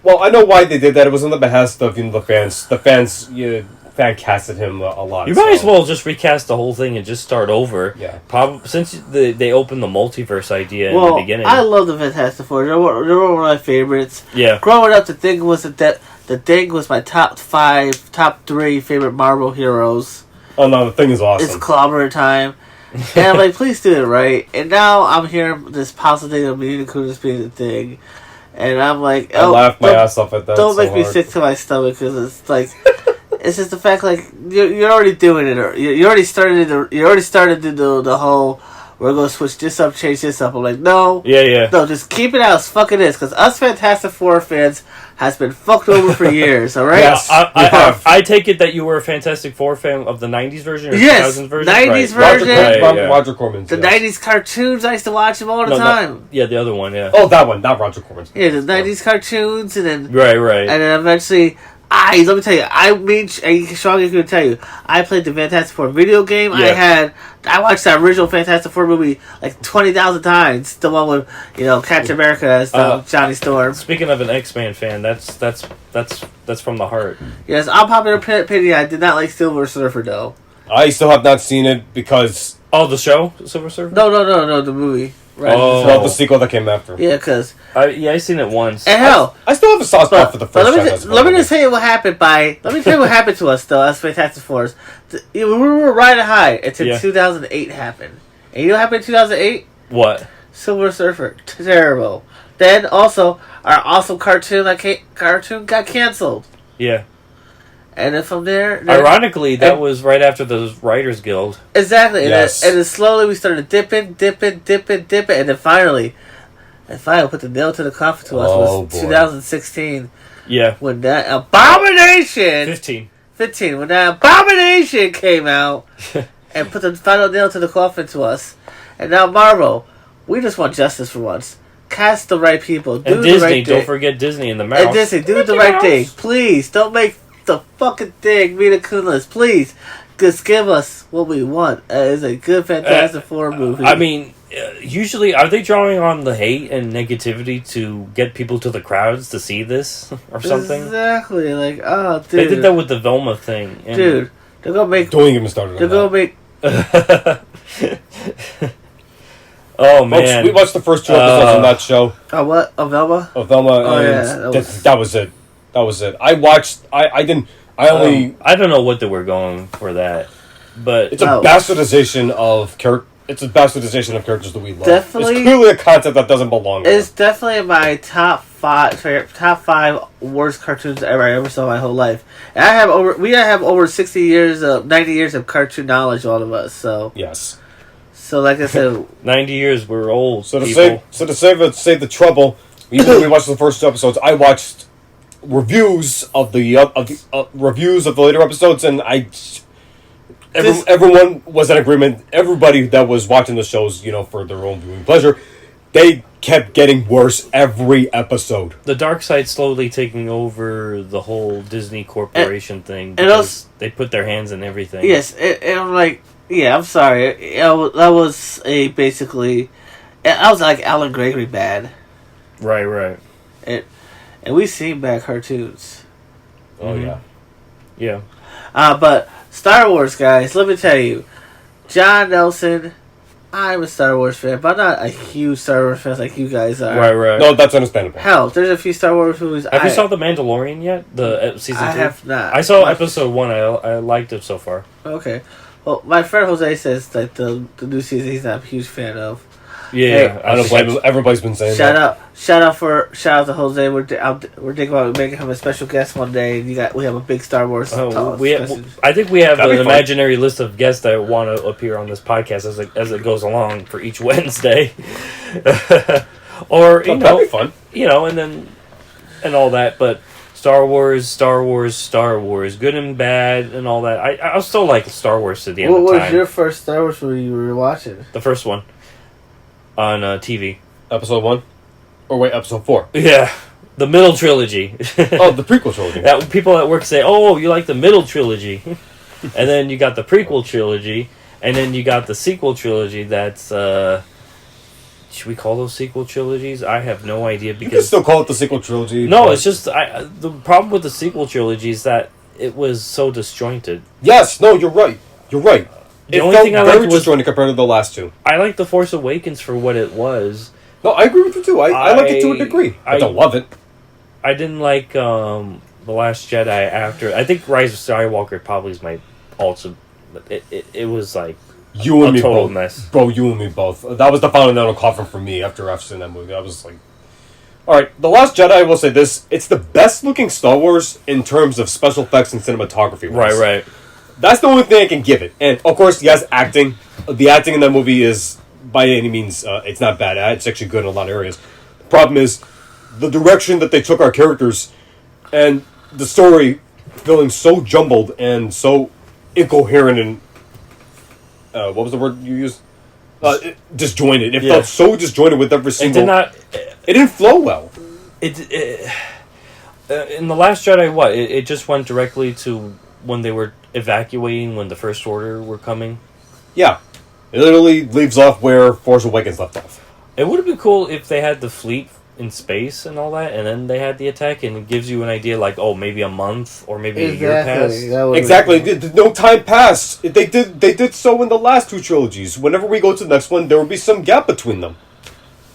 Well, I know why they did that. It was on the behest of the fans. The fans fan casted him a lot. You might as well just recast the whole thing and just start over. Yeah. Since they opened the multiverse idea in the beginning. I love the Fantastic Four. They were one of my favorites. Yeah. Growing up, the Thing was my top 3 favorite Marvel heroes. Oh no, the Thing is awesome. It's clobber time. And I'm like, please do it right. And now I'm hearing this positive thing of Mila Kunis being the Thing. And I'm like, I laughed my ass off at that. Don't make me sick to my stomach because it's like, it's just the fact like you're already doing it. Or you already started the whole. We're gonna switch this up, change this up. I'm like, no, no, just keep it out as fucking is because us Fantastic Four fans has been fucked over for years. All right. Yes, I take it that you were a Fantastic Four fan of the '90s version or 2000s version. 90s version. Roger Corman. The 90s cartoons, I used to watch them all the time. The other one, yeah. Oh, that one, not Roger Corman. Yeah, the 90s cartoons, and then right, and then eventually. Let me tell you, Sean is going to tell you, I played the Fantastic Four video game. Yeah. I watched that original Fantastic Four movie like 20,000 times. The one with, Captain America as Johnny Storm. Speaking of an X-Men fan, that's from the heart. Yes, unpopular opinion, I did not like Silver Surfer, though. I still have not seen it because... Oh, the show? Silver Surfer? No, the movie. Right. Oh. Well, the sequel that came after. Yeah, because... I seen it once. And hell... I still have a soft spot for the first time. Let me just tell you what happened to us, though, as Fantastic Fours. We were riding high until 2008 happened. And you know what happened in 2008? What? Silver Surfer. Terrible. Then, also, our awesome cartoon got canceled. Yeah. And then from there... Ironically, that was right after the Writers Guild. Exactly. Yes. And then slowly we started dipping. And then finally put the nail to the coffin to us was 2016. Yeah. When that abomination... 15. When that abomination came out and put the final nail to the coffin to us. And now Marvel, we just want justice for once. Cast the right people. Do and the Disney, right thing. don't forget Disney in the mouse. And Disney, do the right thing. Please, don't make the fucking thing Mila Kunis. Please, just give us what we want. It's a good Fantastic Four movie. I mean, usually, are they drawing on the hate and negativity to get people to the crowds to see this or something? Exactly. Like, oh, dude. They did that with the Velma thing. Dude, they're gonna make... Don't even start it. They're gonna make... Oh, man. Folks, we watched the first 2 episodes of that show. Oh, what? Of Velma? Of Velma. Oh, yeah. That was it. That was it. I watched... I don't know what they were going for that, but... It's a bastardization of characters that we love. Definitely. It's clearly a concept that doesn't belong there. It's definitely my top 5 worst cartoons I ever saw in my whole life. And we have over 90 years of cartoon knowledge, all of us, so... Yes. So, like I said... 90 years, we're old, So to save the trouble, even though we watched the first 2 episodes, I watched reviews of the reviews of the later episodes, and everyone was in agreement. Everybody that was watching the shows, for their own viewing pleasure, they kept getting worse every episode. The dark side slowly taking over the whole Disney Corporation thing because they put their hands in everything. Yes, and I'm like, yeah, I'm sorry. That was basically, I was like Alan Gregory bad. Right. And we seen bad cartoons. Oh, yeah. Yeah. But Star Wars, guys, let me tell you. John Nelson, I'm a Star Wars fan, but I'm not a huge Star Wars fan like you guys are. Right. No, that's understandable. Hell, there's a few Star Wars movies. Have you saw The Mandalorian yet? The season 2? I have not. I saw episode 1. I liked it so far. Okay. Well, my friend Jose says like the new season he's not a huge fan of. Yeah, I don't blame him. Everybody's been saying Shout that. out to Jose. We're thinking about making him a special guest one day. We have a big Star Wars. I think we have That'd an be fun. imaginary list of guests that want to appear on this podcast as it goes along for each Wednesday, or That'd be fun. and all that. But Star Wars, good and bad, and all that. I still like Star Wars to the end What of time. was your first Star Wars movie you were watching? The first one on TV. Episode 1? Or wait, episode 4? Yeah, the middle trilogy. Oh, the prequel trilogy. That people at work say, "Oh, you like the middle trilogy," and then you got the prequel trilogy, and then you got the sequel trilogy. That's should we call those sequel trilogies? I have no idea You can because still call it the sequel trilogy. no, but- it's just the problem with the sequel trilogy is that it was so disjointed. Yes, no, you're right. You're right. The It only felt thing I very liked was disjointed compared to the last two. I like the Force Awakens for what it was. No, I agree with you too. I like it to a degree. I don't love it. I didn't like The Last Jedi after. I think Rise of Skywalker probably is my also. It was like You and a me total both. mess. Bro, you and me both. That was the final nail in the coffin for me after I've seen that movie. I was like... Alright, The Last Jedi, I will say this. It's the best looking Star Wars in terms of special effects and cinematography. Right. That's the only thing I can give it. And, of course, yes, acting. The acting in that movie is, by any means, it's not bad. It's actually good in a lot of areas. The problem is the direction that they took our characters and the story feeling so jumbled and so incoherent and... what was the word you used? Disjointed. It felt so disjointed with every It single... did not. It didn't flow well. In The Last Jedi, what? It just went directly to when they were evacuating when the First Order were coming. Yeah. It literally leaves off where Force Awakens left off. It would have been cool if they had the fleet in space and all that, and then they had the attack, and it gives you an idea like, oh, maybe a month or maybe a year passed. Exactly. No time passed. They did so in the last two trilogies. Whenever we go to the next one, there will be some gap between them.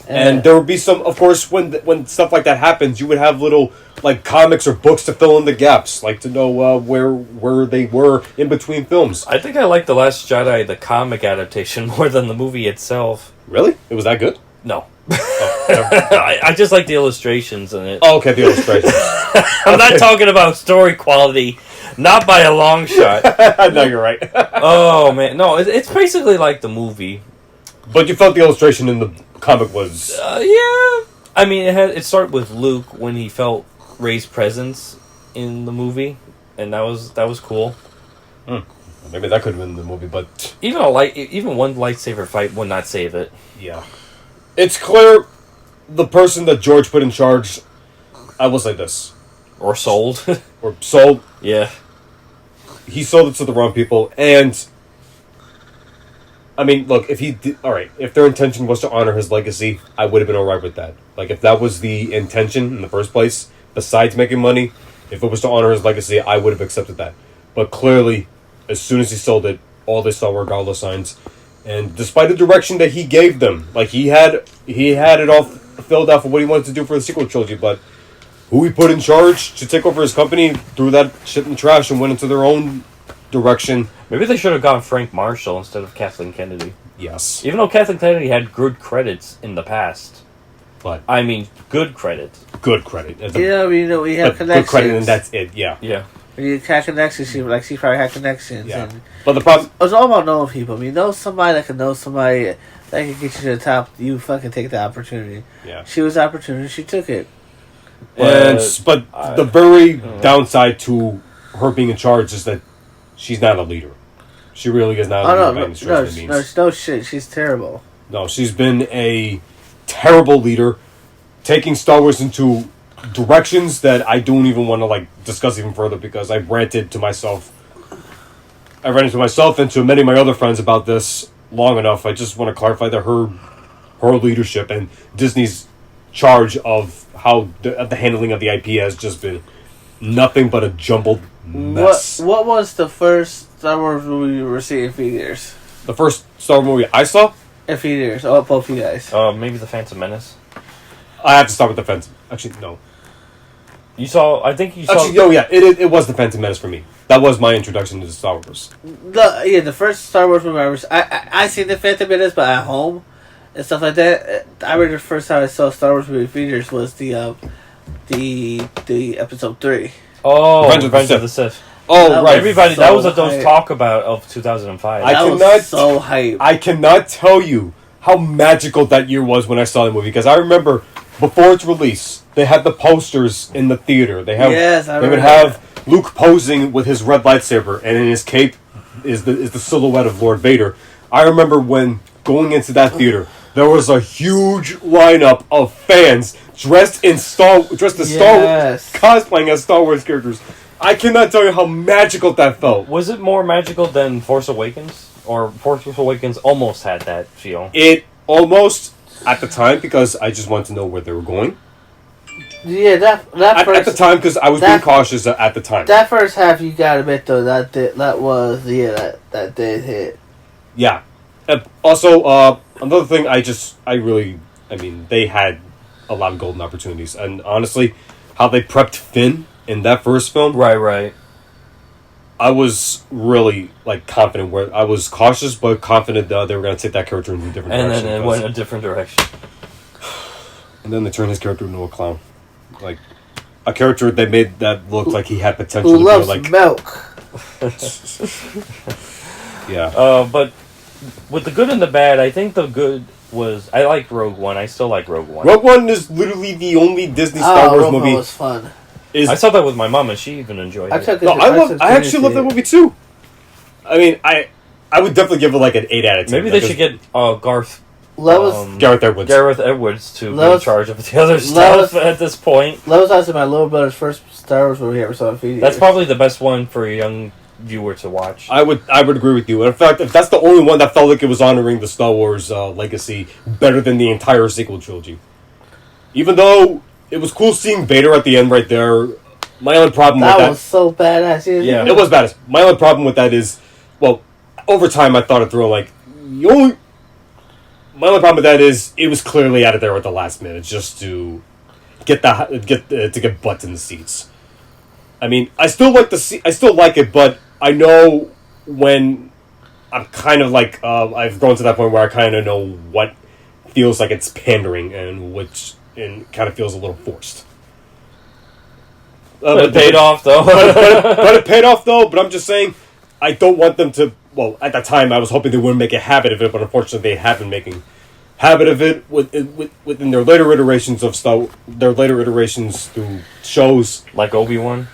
And there would be some, of course, when stuff like that happens, you would have little like comics or books to fill in the gaps, like to know where they were in between films. I think I like The Last Jedi, the comic adaptation, more than the movie itself. Really? It was that good? No. I just like the illustrations in it. Oh, okay, the illustrations. I'm not talking about story quality, not by a long shot. No, you're right. Oh, man. No, it's basically like the movie. But you felt the illustration in the comic was... Yeah. I mean, it started with Luke when he felt Rey's presence in the movie, and that was cool. Maybe that could have been the movie, but... Even one lightsaber fight would not save it. Yeah. It's clear the person that George put in charge, I will say this. Or sold. Or sold. Yeah. He sold it to the wrong people, and... I mean, look, if their intention was to honor his legacy, I would have been alright with that. Like, if that was the intention in the first place, besides making money, if it was to honor his legacy, I would have accepted that. But clearly, as soon as he sold it, all they saw were dollar signs. And despite the direction that he gave them, like, he had it all filled out for what he wanted to do for the sequel trilogy, but who he put in charge to take over his company threw that shit in the trash and went into their own direction. Maybe they should have gone Frank Marshall instead of Kathleen Kennedy. Yes. Even though Kathleen Kennedy had good credits in the past. But I mean, good credit. good credit. Yeah, we have But connections. good credit, and that's it, yeah. Yeah. You had connections. She probably had connections. Yeah. And But the problem... it's all about knowing people. I mean, know somebody that can know somebody that can get you to the top. You fucking take the opportunity. Yeah. She was the opportunity. She took it. But the very downside to her being in charge is that she's not a leader. She really is not a leader by any stretch of the means. No shit. She's terrible. No, she's been a terrible leader, taking Star Wars into directions that I don't even want to discuss even further because I've ranted to myself. I ran into myself and to many of my other friends about this long enough. I just want to clarify that her leadership and Disney's charge of how the handling of the IP has just been nothing but a jumbled mess. What was the first Star Wars movie you were seeing in theaters? The first Star Wars movie I saw? In theaters. Oh, both you guys. Maybe The Phantom Menace. I have to start with the Phantom. Actually, no. I think you saw... Actually, no, yeah. It was the Phantom Menace for me. That was my introduction to the Star Wars. The first Star Wars movie I seen the Phantom Menace, but at home and stuff like that. I remember the first time I saw Star Wars movie theaters was the episode 3. Oh, Revenge of the Sith. Oh, right. Everybody, so that was what those hype. talk about of 2005. I That cannot- was so hype. I cannot tell you how magical that year was when I saw the movie, because I remember before its release, they had the posters in the theater. They have Yes, I they would remember have Luke posing with his red lightsaber, and in his cape is the silhouette of Lord Vader. I remember when going into that theater, there was a huge lineup of fans dressed as Star Wars, cosplaying as Star Wars characters. I cannot tell you how magical that felt. Was it more magical than Force Awakens? Or Force Awakens almost had that feel? It almost, at the time, because I just wanted to know where they were going. Yeah, At the time, because I was being cautious at the time. That first half, you gotta admit though, that did hit. Yeah. Also, another thing, they had a lot of golden opportunities, and honestly, how they prepped Finn in that first film, Right. I was really confident. Where I was cautious but confident that they were going to take that character in a different And direction. then it went in a different direction. And then they turned his character into a clown, a character they made that looked like he had potential. Who to loves be milk? Yeah. But with the good and the bad, I think the good was I like Rogue One. I still like Rogue One. Rogue One is literally the only Disney Star Wars Rogue One movie. was fun. I saw that with my mom, and she even enjoyed it. I actually love that movie too. I mean, I would definitely give it an 8 out of 10. Maybe they should get Gareth Gareth Edwards to be in charge of the other stuff at this point. That was also my little brother's first Star Wars movie he ever saw in theaters. That's probably the best one for a young viewer to watch. I would agree with you. In fact, if that's the only one that felt like it was honoring the Star Wars legacy better than the entire sequel trilogy. Even though it was cool seeing Vader at the end right there, my only problem with that... That was so badass. Yeah. It was badass. My only problem with that is, over time I thought it through, my only problem with that is it was clearly out of there at the last minute just to get butts in the seats. I mean, I still like it, but I know when I'm kind of I've grown to that point where I kind of know what feels like it's pandering and kind of feels a little forced. But it paid off, though. but it paid off, though. But I'm just saying, I don't want them to... Well, at that time, I was hoping they wouldn't make a habit of it, but unfortunately, they have been making habit of it within their later iterations of stuff. Their later iterations through shows, like Obi-Wan,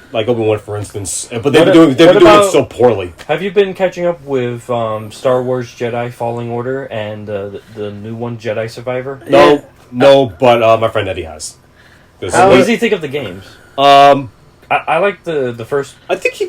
for instance. But they've been doing it so poorly. Have you been catching up with Star Wars Jedi Falling Order and the new one, Jedi Survivor? No, but my friend Eddie has. What does he think of the games? I like the first. I think he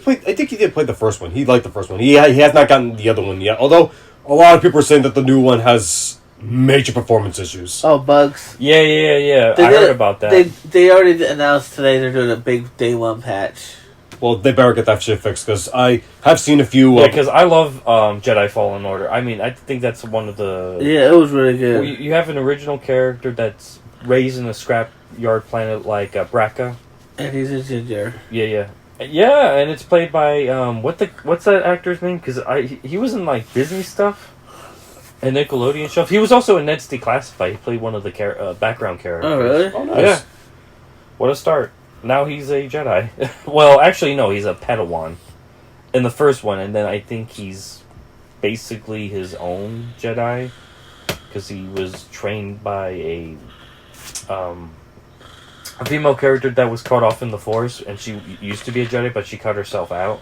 did play the first one. He liked the first one. He has not gotten the other one yet. Although a lot of people are saying that the new one has major performance issues. Oh, bugs. Yeah. I heard about that. They already announced today they're doing a big day one patch. Well, they better get that shit fixed, because I have seen a few... because I love Jedi Fallen Order. I mean, I think that's one of the... Yeah, it was really good. Well, you have an original character that's raised in a scrapyard planet like Braca. And he's a ginger. Yeah, and it's played by what's that actor's name? Because he was in Disney stuff and Nickelodeon stuff. He was also in Ned's Declassified. He played one of the background characters. Oh, really? Oh, nice. Yeah. What a start! Now he's a Jedi. Well, actually, no, he's a Padawan in the first one, and then I think he's basically his own Jedi because he was trained by a female character that was caught off in the Force, and she used to be a Jedi, but she cut herself out.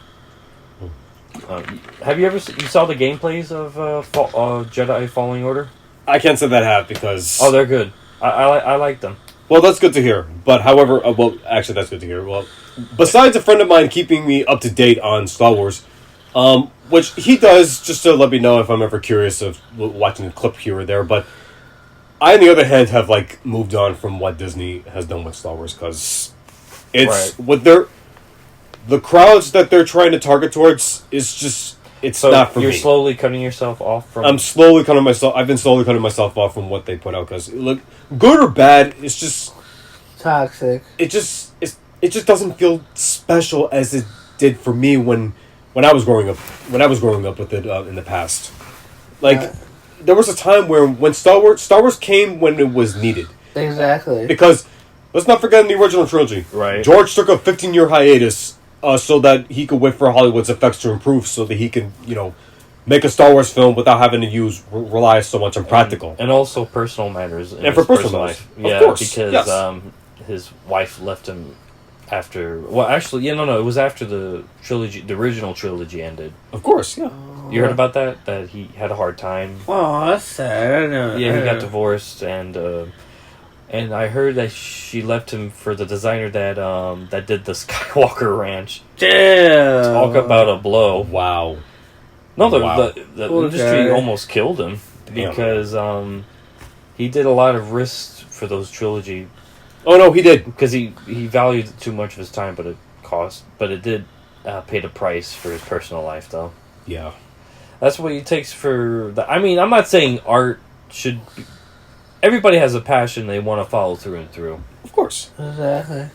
Have you saw the gameplays of Jedi Falling Order? I can't say that I have, because... Oh, they're good. I like them. Well, that's good to hear. But however... actually, that's good to hear. Well, besides a friend of mine keeping me up to date on Star Wars, which he does just to let me know if I'm ever curious of watching a clip here or there, but I, on the other hand, have moved on from what Disney has done with Star Wars, because it's... Right. With the crowds that they're trying to target towards is just... It's not for me. You're slowly cutting yourself off from... I've been slowly cutting myself off from what they put out, because, look, good or bad, it's just... Toxic. It just doesn't feel special as it did for me when I was growing up with it in the past. Like there was a time where when Star Wars came when it was needed. Exactly. Because let's not forget in the original trilogy, Right. George took a 15-year hiatus so that he could wait for Hollywood's effects to improve, so that he could make a Star Wars film without having to rely so much on practical. And also personal matters. In And for his personal life. matters. Yeah, Of course, because yes. his wife left him after... Well, actually, no. It was after the original trilogy ended. Of course, yeah. You heard about that? That he had a hard time? Oh, that's sad. I know. Yeah, he got divorced, and I heard that she left him for the designer that did the Skywalker Ranch. Damn. Talk about a blow. Wow. No, Wow. the Poor industry guy. almost killed him because he did a lot of risks for those trilogy Oh no, he did. because he valued too much of his time, but it did pay the price for his personal life though. Yeah. That's what it takes for the. I mean, I'm not saying art should. Everybody has a passion they want to follow through and through. Of course. Exactly.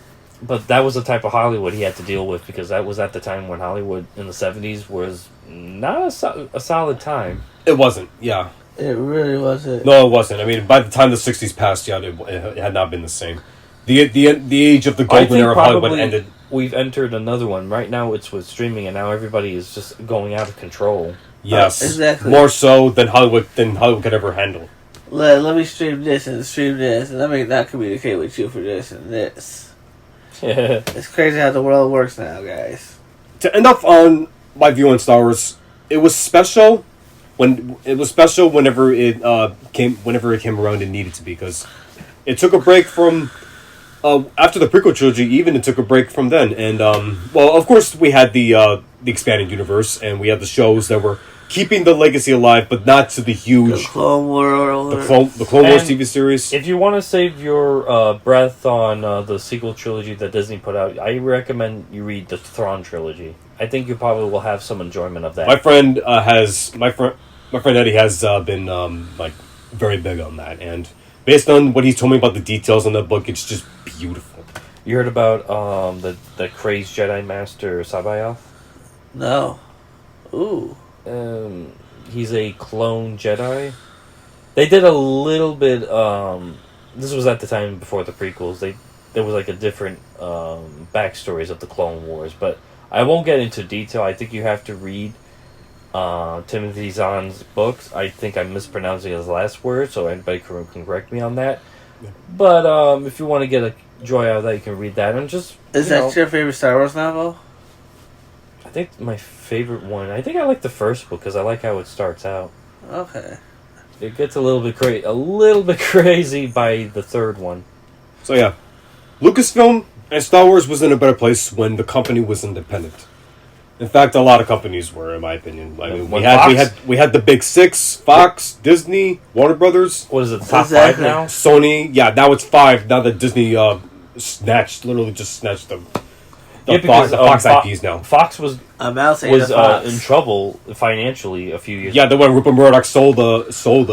But that was the type of Hollywood he had to deal with because that was at the time when Hollywood in the 70s was not a solid time. It wasn't. Yeah. It really wasn't. No, it wasn't. I mean, by the time the '60s passed, yeah, it had not been the same. The age of the I golden think era of Hollywood probably ended. we've entered another one. Right now it's with streaming and now everybody is just going out of control. Yes, exactly. More so than Hollywood could ever handle. Let me stream this and stream this, and let me not communicate with you for this and this. It's crazy how the world works now, guys. To end off on my view on Star Wars, it was special whenever it came around and needed to be, because it took a break from after the prequel trilogy. Even it took a break from then, and well, of course we had the expanded universe, and we had the shows that were keeping the legacy alive, but not to the huge The Clone Wars. the Clone Wars And TV series. If you want to save your breath on the sequel trilogy that Disney put out, I recommend you read the Thrawn trilogy. I think you probably will have some enjoyment of that. My friend Eddie has been like very big on that, and based on what he's told me about the details in the book, it's just beautiful. You heard about the crazed Jedi Master Sabayoth? No. Ooh. He's a clone Jedi. They did a little bit. This was at the time before the prequels. There was like a different backstories of the Clone Wars, but I won't get into detail. I think you have to read Timothy Zahn's books. I think I'm mispronouncing his last word, so anybody can correct me on that. Yeah. But if you want to get a joy out of that, you can read that and just. Is that your favorite Star Wars novel? I think my favorite one. I think I like the first book because I like how it starts out. Okay. It gets a little bit crazy by the third one. So yeah, Lucasfilm and Star Wars was in a better place when the company was independent. In fact, a lot of companies were, in my opinion. I mean, we had the big six: Fox, Disney, Warner Brothers. What is it? Top Exactly. 5 now? Sony. Yeah, now it's 5. Now that Disney literally just snatched them. The Fox IPs now. Fox was in in trouble financially a few years. Yeah, then when Rupert Murdoch sold the film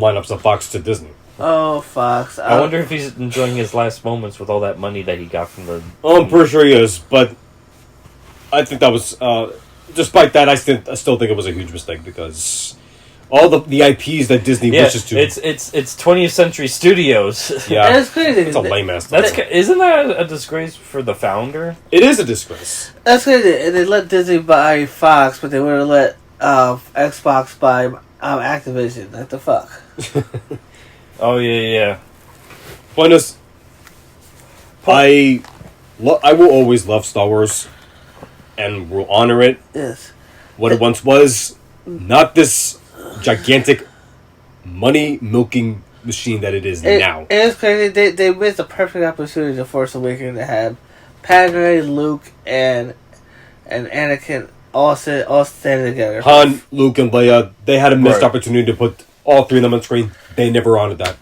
lineups of Fox to Disney. Oh, Fox. I wonder if he's enjoying his last moments with all that money that he got from the. Oh, I'm pretty sure he is, but I think that was. Despite that, I still think it was a huge mistake because all the IPs that Disney wishes to. It's 20th Century Studios. Yeah, That's crazy. it's a lame ass. Isn't that a disgrace for the founder? It is a disgrace. That's crazy. And they let Disney buy Fox, but they wouldn't let Xbox buy Activision. Like the fuck? Oh yeah. Point is, I will always love Star Wars, and will honor it. Yes. What it once was, not this gigantic money milking machine that it is now. It's crazy. They missed a perfect opportunity to Force Awakens to have Padme, Luke, and Anakin all standing together. Han, Luke, and Leia, they had a missed opportunity to put all 3 of them on screen. They never honored that.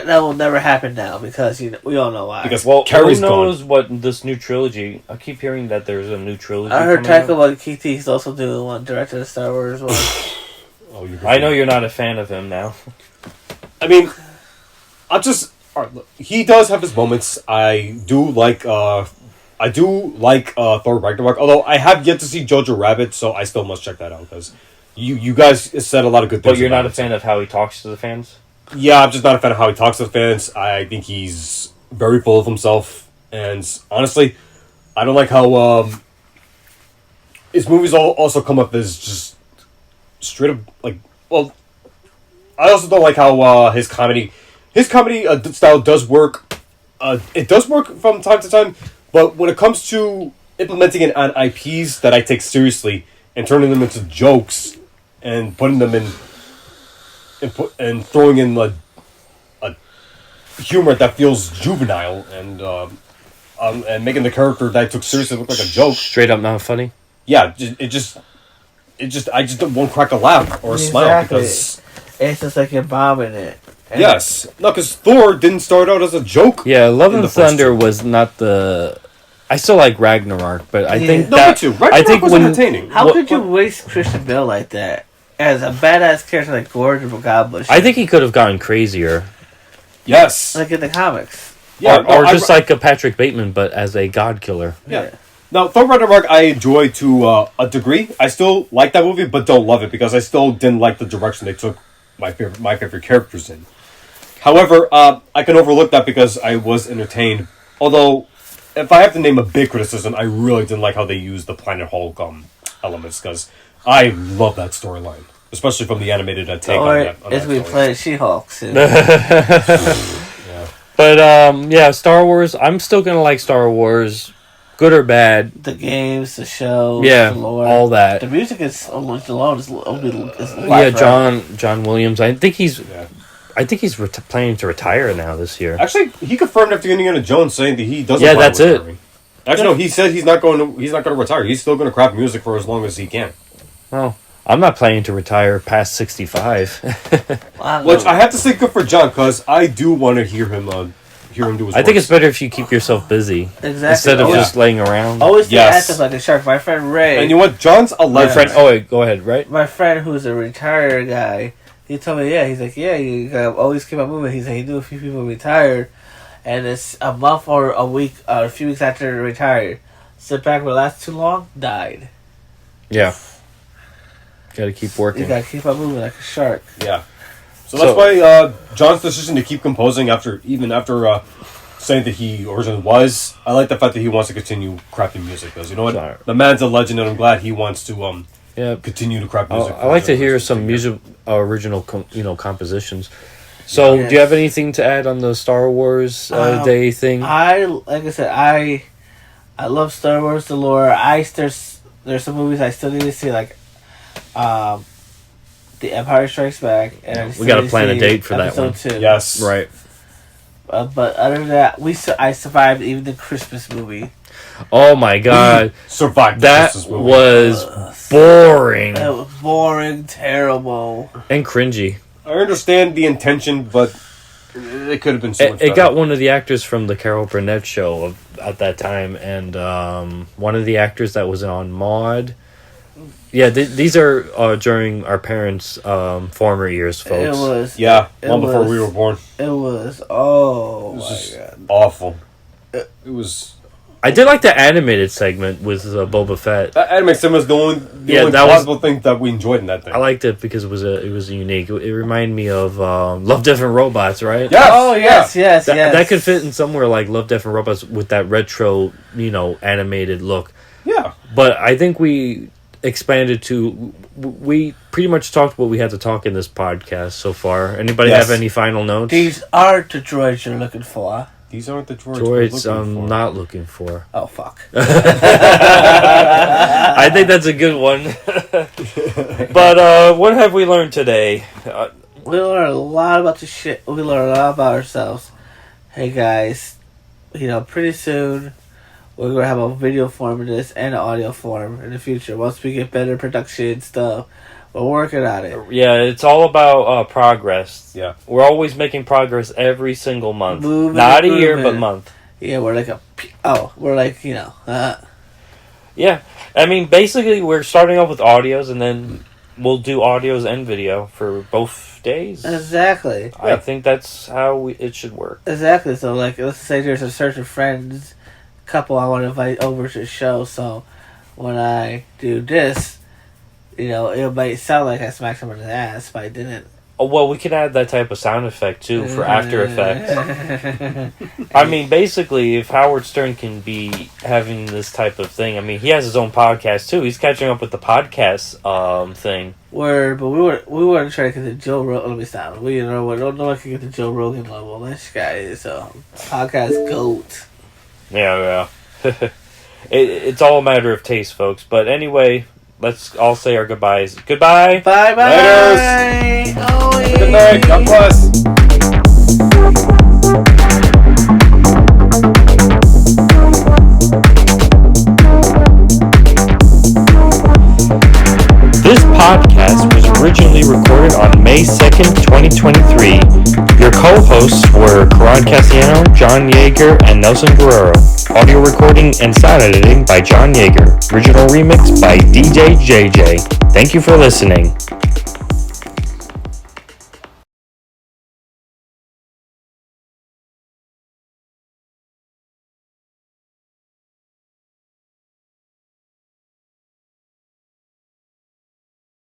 That will never happen now because we all know why. Because Well, Carrie's who knows gone. what this new trilogy? I keep hearing that there's a new trilogy. I heard coming Taika out. Waititi's also doing one directed the Star Wars one. Oh, I know you're not a fan of him now. I mean, All right, look, he does have his moments. I do like Thor Ragnarok. Although I have yet to see Jojo Rabbit, so I still must check that out because you guys said a lot of good things. But you're not about a it, fan of how he talks to the fans? Yeah, I'm just not a fan of how he talks to the fans. I think he's very full of himself, and honestly, I don't like how his movies also come up as just straight up like. Well, I also don't like how his comedy style does work. It does work from time to time, but when it comes to implementing it on IPs that I take seriously and turning them into jokes and putting them in and throwing in a humor that feels juvenile and making the character that I took seriously look like a joke. Straight up not funny? Yeah, I just won't crack a laugh or a smile because it's just like you're bombing it. And yes, no, because Thor didn't start out as a joke. Yeah, Love in and the first Thunder two. was not the. I still like Ragnarok, but I think No, that me too. Ragnarok I think was when entertaining. How could you waste Christian Bale like that as a badass character like Gordon from Godbush? I think he could have gotten crazier, Yes. like in the comics. Yeah, or just like a Patrick Bateman, but as a god killer. Yeah. Now, Thor Ragnarok I enjoy to a degree. I still like that movie, but don't love it because I still didn't like the direction they took my favorite characters in. However, I can overlook that because I was entertained. Although, if I have to name a big criticism, I really didn't like how they used the Planet Hulk elements because I love that storyline, especially from the animated take on that. It's we played She-Hulk soon. But yeah, Star Wars. I'm still gonna like Star Wars, good or bad. The games, the shows, Yeah, the lore. all that. The music is alone is Yeah, John Williams. I think he's Yeah. planning to retire now this year. Actually, he confirmed after Indiana Jones saying that he doesn't. Yeah, plan on that's it. retiring. Actually, no. He said he's not going to retire. He's still going to craft music for as long as he can. Well, I'm not planning to retire past 65. Which I have to say, good for John, because I do want to hear him do his. I think it's better if you keep yourself busy Exactly. instead of Yeah. just laying around. Always stay Yes. active like a shark. My friend Ray, And you know what? John's a My legend. friend. Oh wait, go ahead. Right. my friend who's a retired guy, he told me, he's like, you gotta always keep on moving. He said he knew a few people retired, and it's a month or a week, a few weeks after they retired. Sit back, will last too long, died. Yeah. Got to keep You working. gotta keep on moving like a shark. Yeah. So that's why John's decision to keep composing after saying that he originally was. I like the fact that he wants to continue crafting music because you know what, Sorry. the man's a legend, and I'm glad he wants to Yeah. continue to craft music. I like to hear some original compositions. So, Yes. do you have anything to add on the Star Wars Day thing? Like I said, I love Star Wars, the lore. There's some movies I still need to see, like The Empire Strikes Back, and I We still gotta need to plan a see date for that one. episode 2. Yes. Right. But other than that, I survived even the Christmas movie. Oh my God, Survived the that Christmas movie. was boring It was boring, terrible. and cringy. I understand the intention, but it could have been so much It better. got one of the actors from the Carol Burnett show at that time, and one of the actors that was on Maude. Yeah, these are during our parents' former years, folks. It was. Yeah, It long before was- we were born. It was. Oh It was my just god. awful. It was. I did like the animated segment with Boba Fett. That anime sim was the only Yeah, that was- possible thing that we enjoyed in that thing. I liked it because it was unique. It reminded me of Love, Death and Robots, right? Yes, Oh yes, yes, yes. That could fit in somewhere like Love, Death and Robots with that retro, animated look. Yeah. But I think we expanded to. We pretty much talked what we had to talk in this podcast so far. Anybody Yes. have any final notes? These are the droids you're looking for. These aren't the droids we're Droids looking I'm for. not looking for. Oh fuck. I think that's a good one. But what have we learned today? We learned a lot about the shit. We learned a lot about ourselves. Hey guys, pretty soon we're gonna have a video form of this and an audio form in the future. Once we get better production stuff, we're working on it. Yeah, it's all about progress. Yeah. We're always making progress every single month. Moving, Not a year, moving. but month. Yeah, we're like Yeah. I mean, basically, we're starting off with audios, and then we'll do audios and video for both days. Exactly. I think that's how it should work. Exactly. So, like, let's say there's a certain friends couple I want to invite over to the show. So, when I do this, you know, it might sound like I smacked someone in the ass, but I didn't. Oh, well, we can add that type of sound effect, too, for After Effects. I mean, basically, if Howard Stern can be having this type of thing, I mean, he has his own podcast, too. He's catching up with the podcast thing. Word, but we weren't trying to get to Joe Rogan. Let me stop. We don't know one can get to Joe Rogan level. This guy is a podcast goat. Yeah. It's all a matter of taste, folks. But anyway, let's all say our goodbyes. Goodbye. Bye. Laters. Oh, yeah. Good night. God bless. This podcast was originally recorded on May 2nd, 2023. Your co-hosts were Karan Cassiano, John Yeager, and Nelson Guerrero. Audio recording and sound editing by John Yeager. Original remix by DJ JJ. Thank you for listening.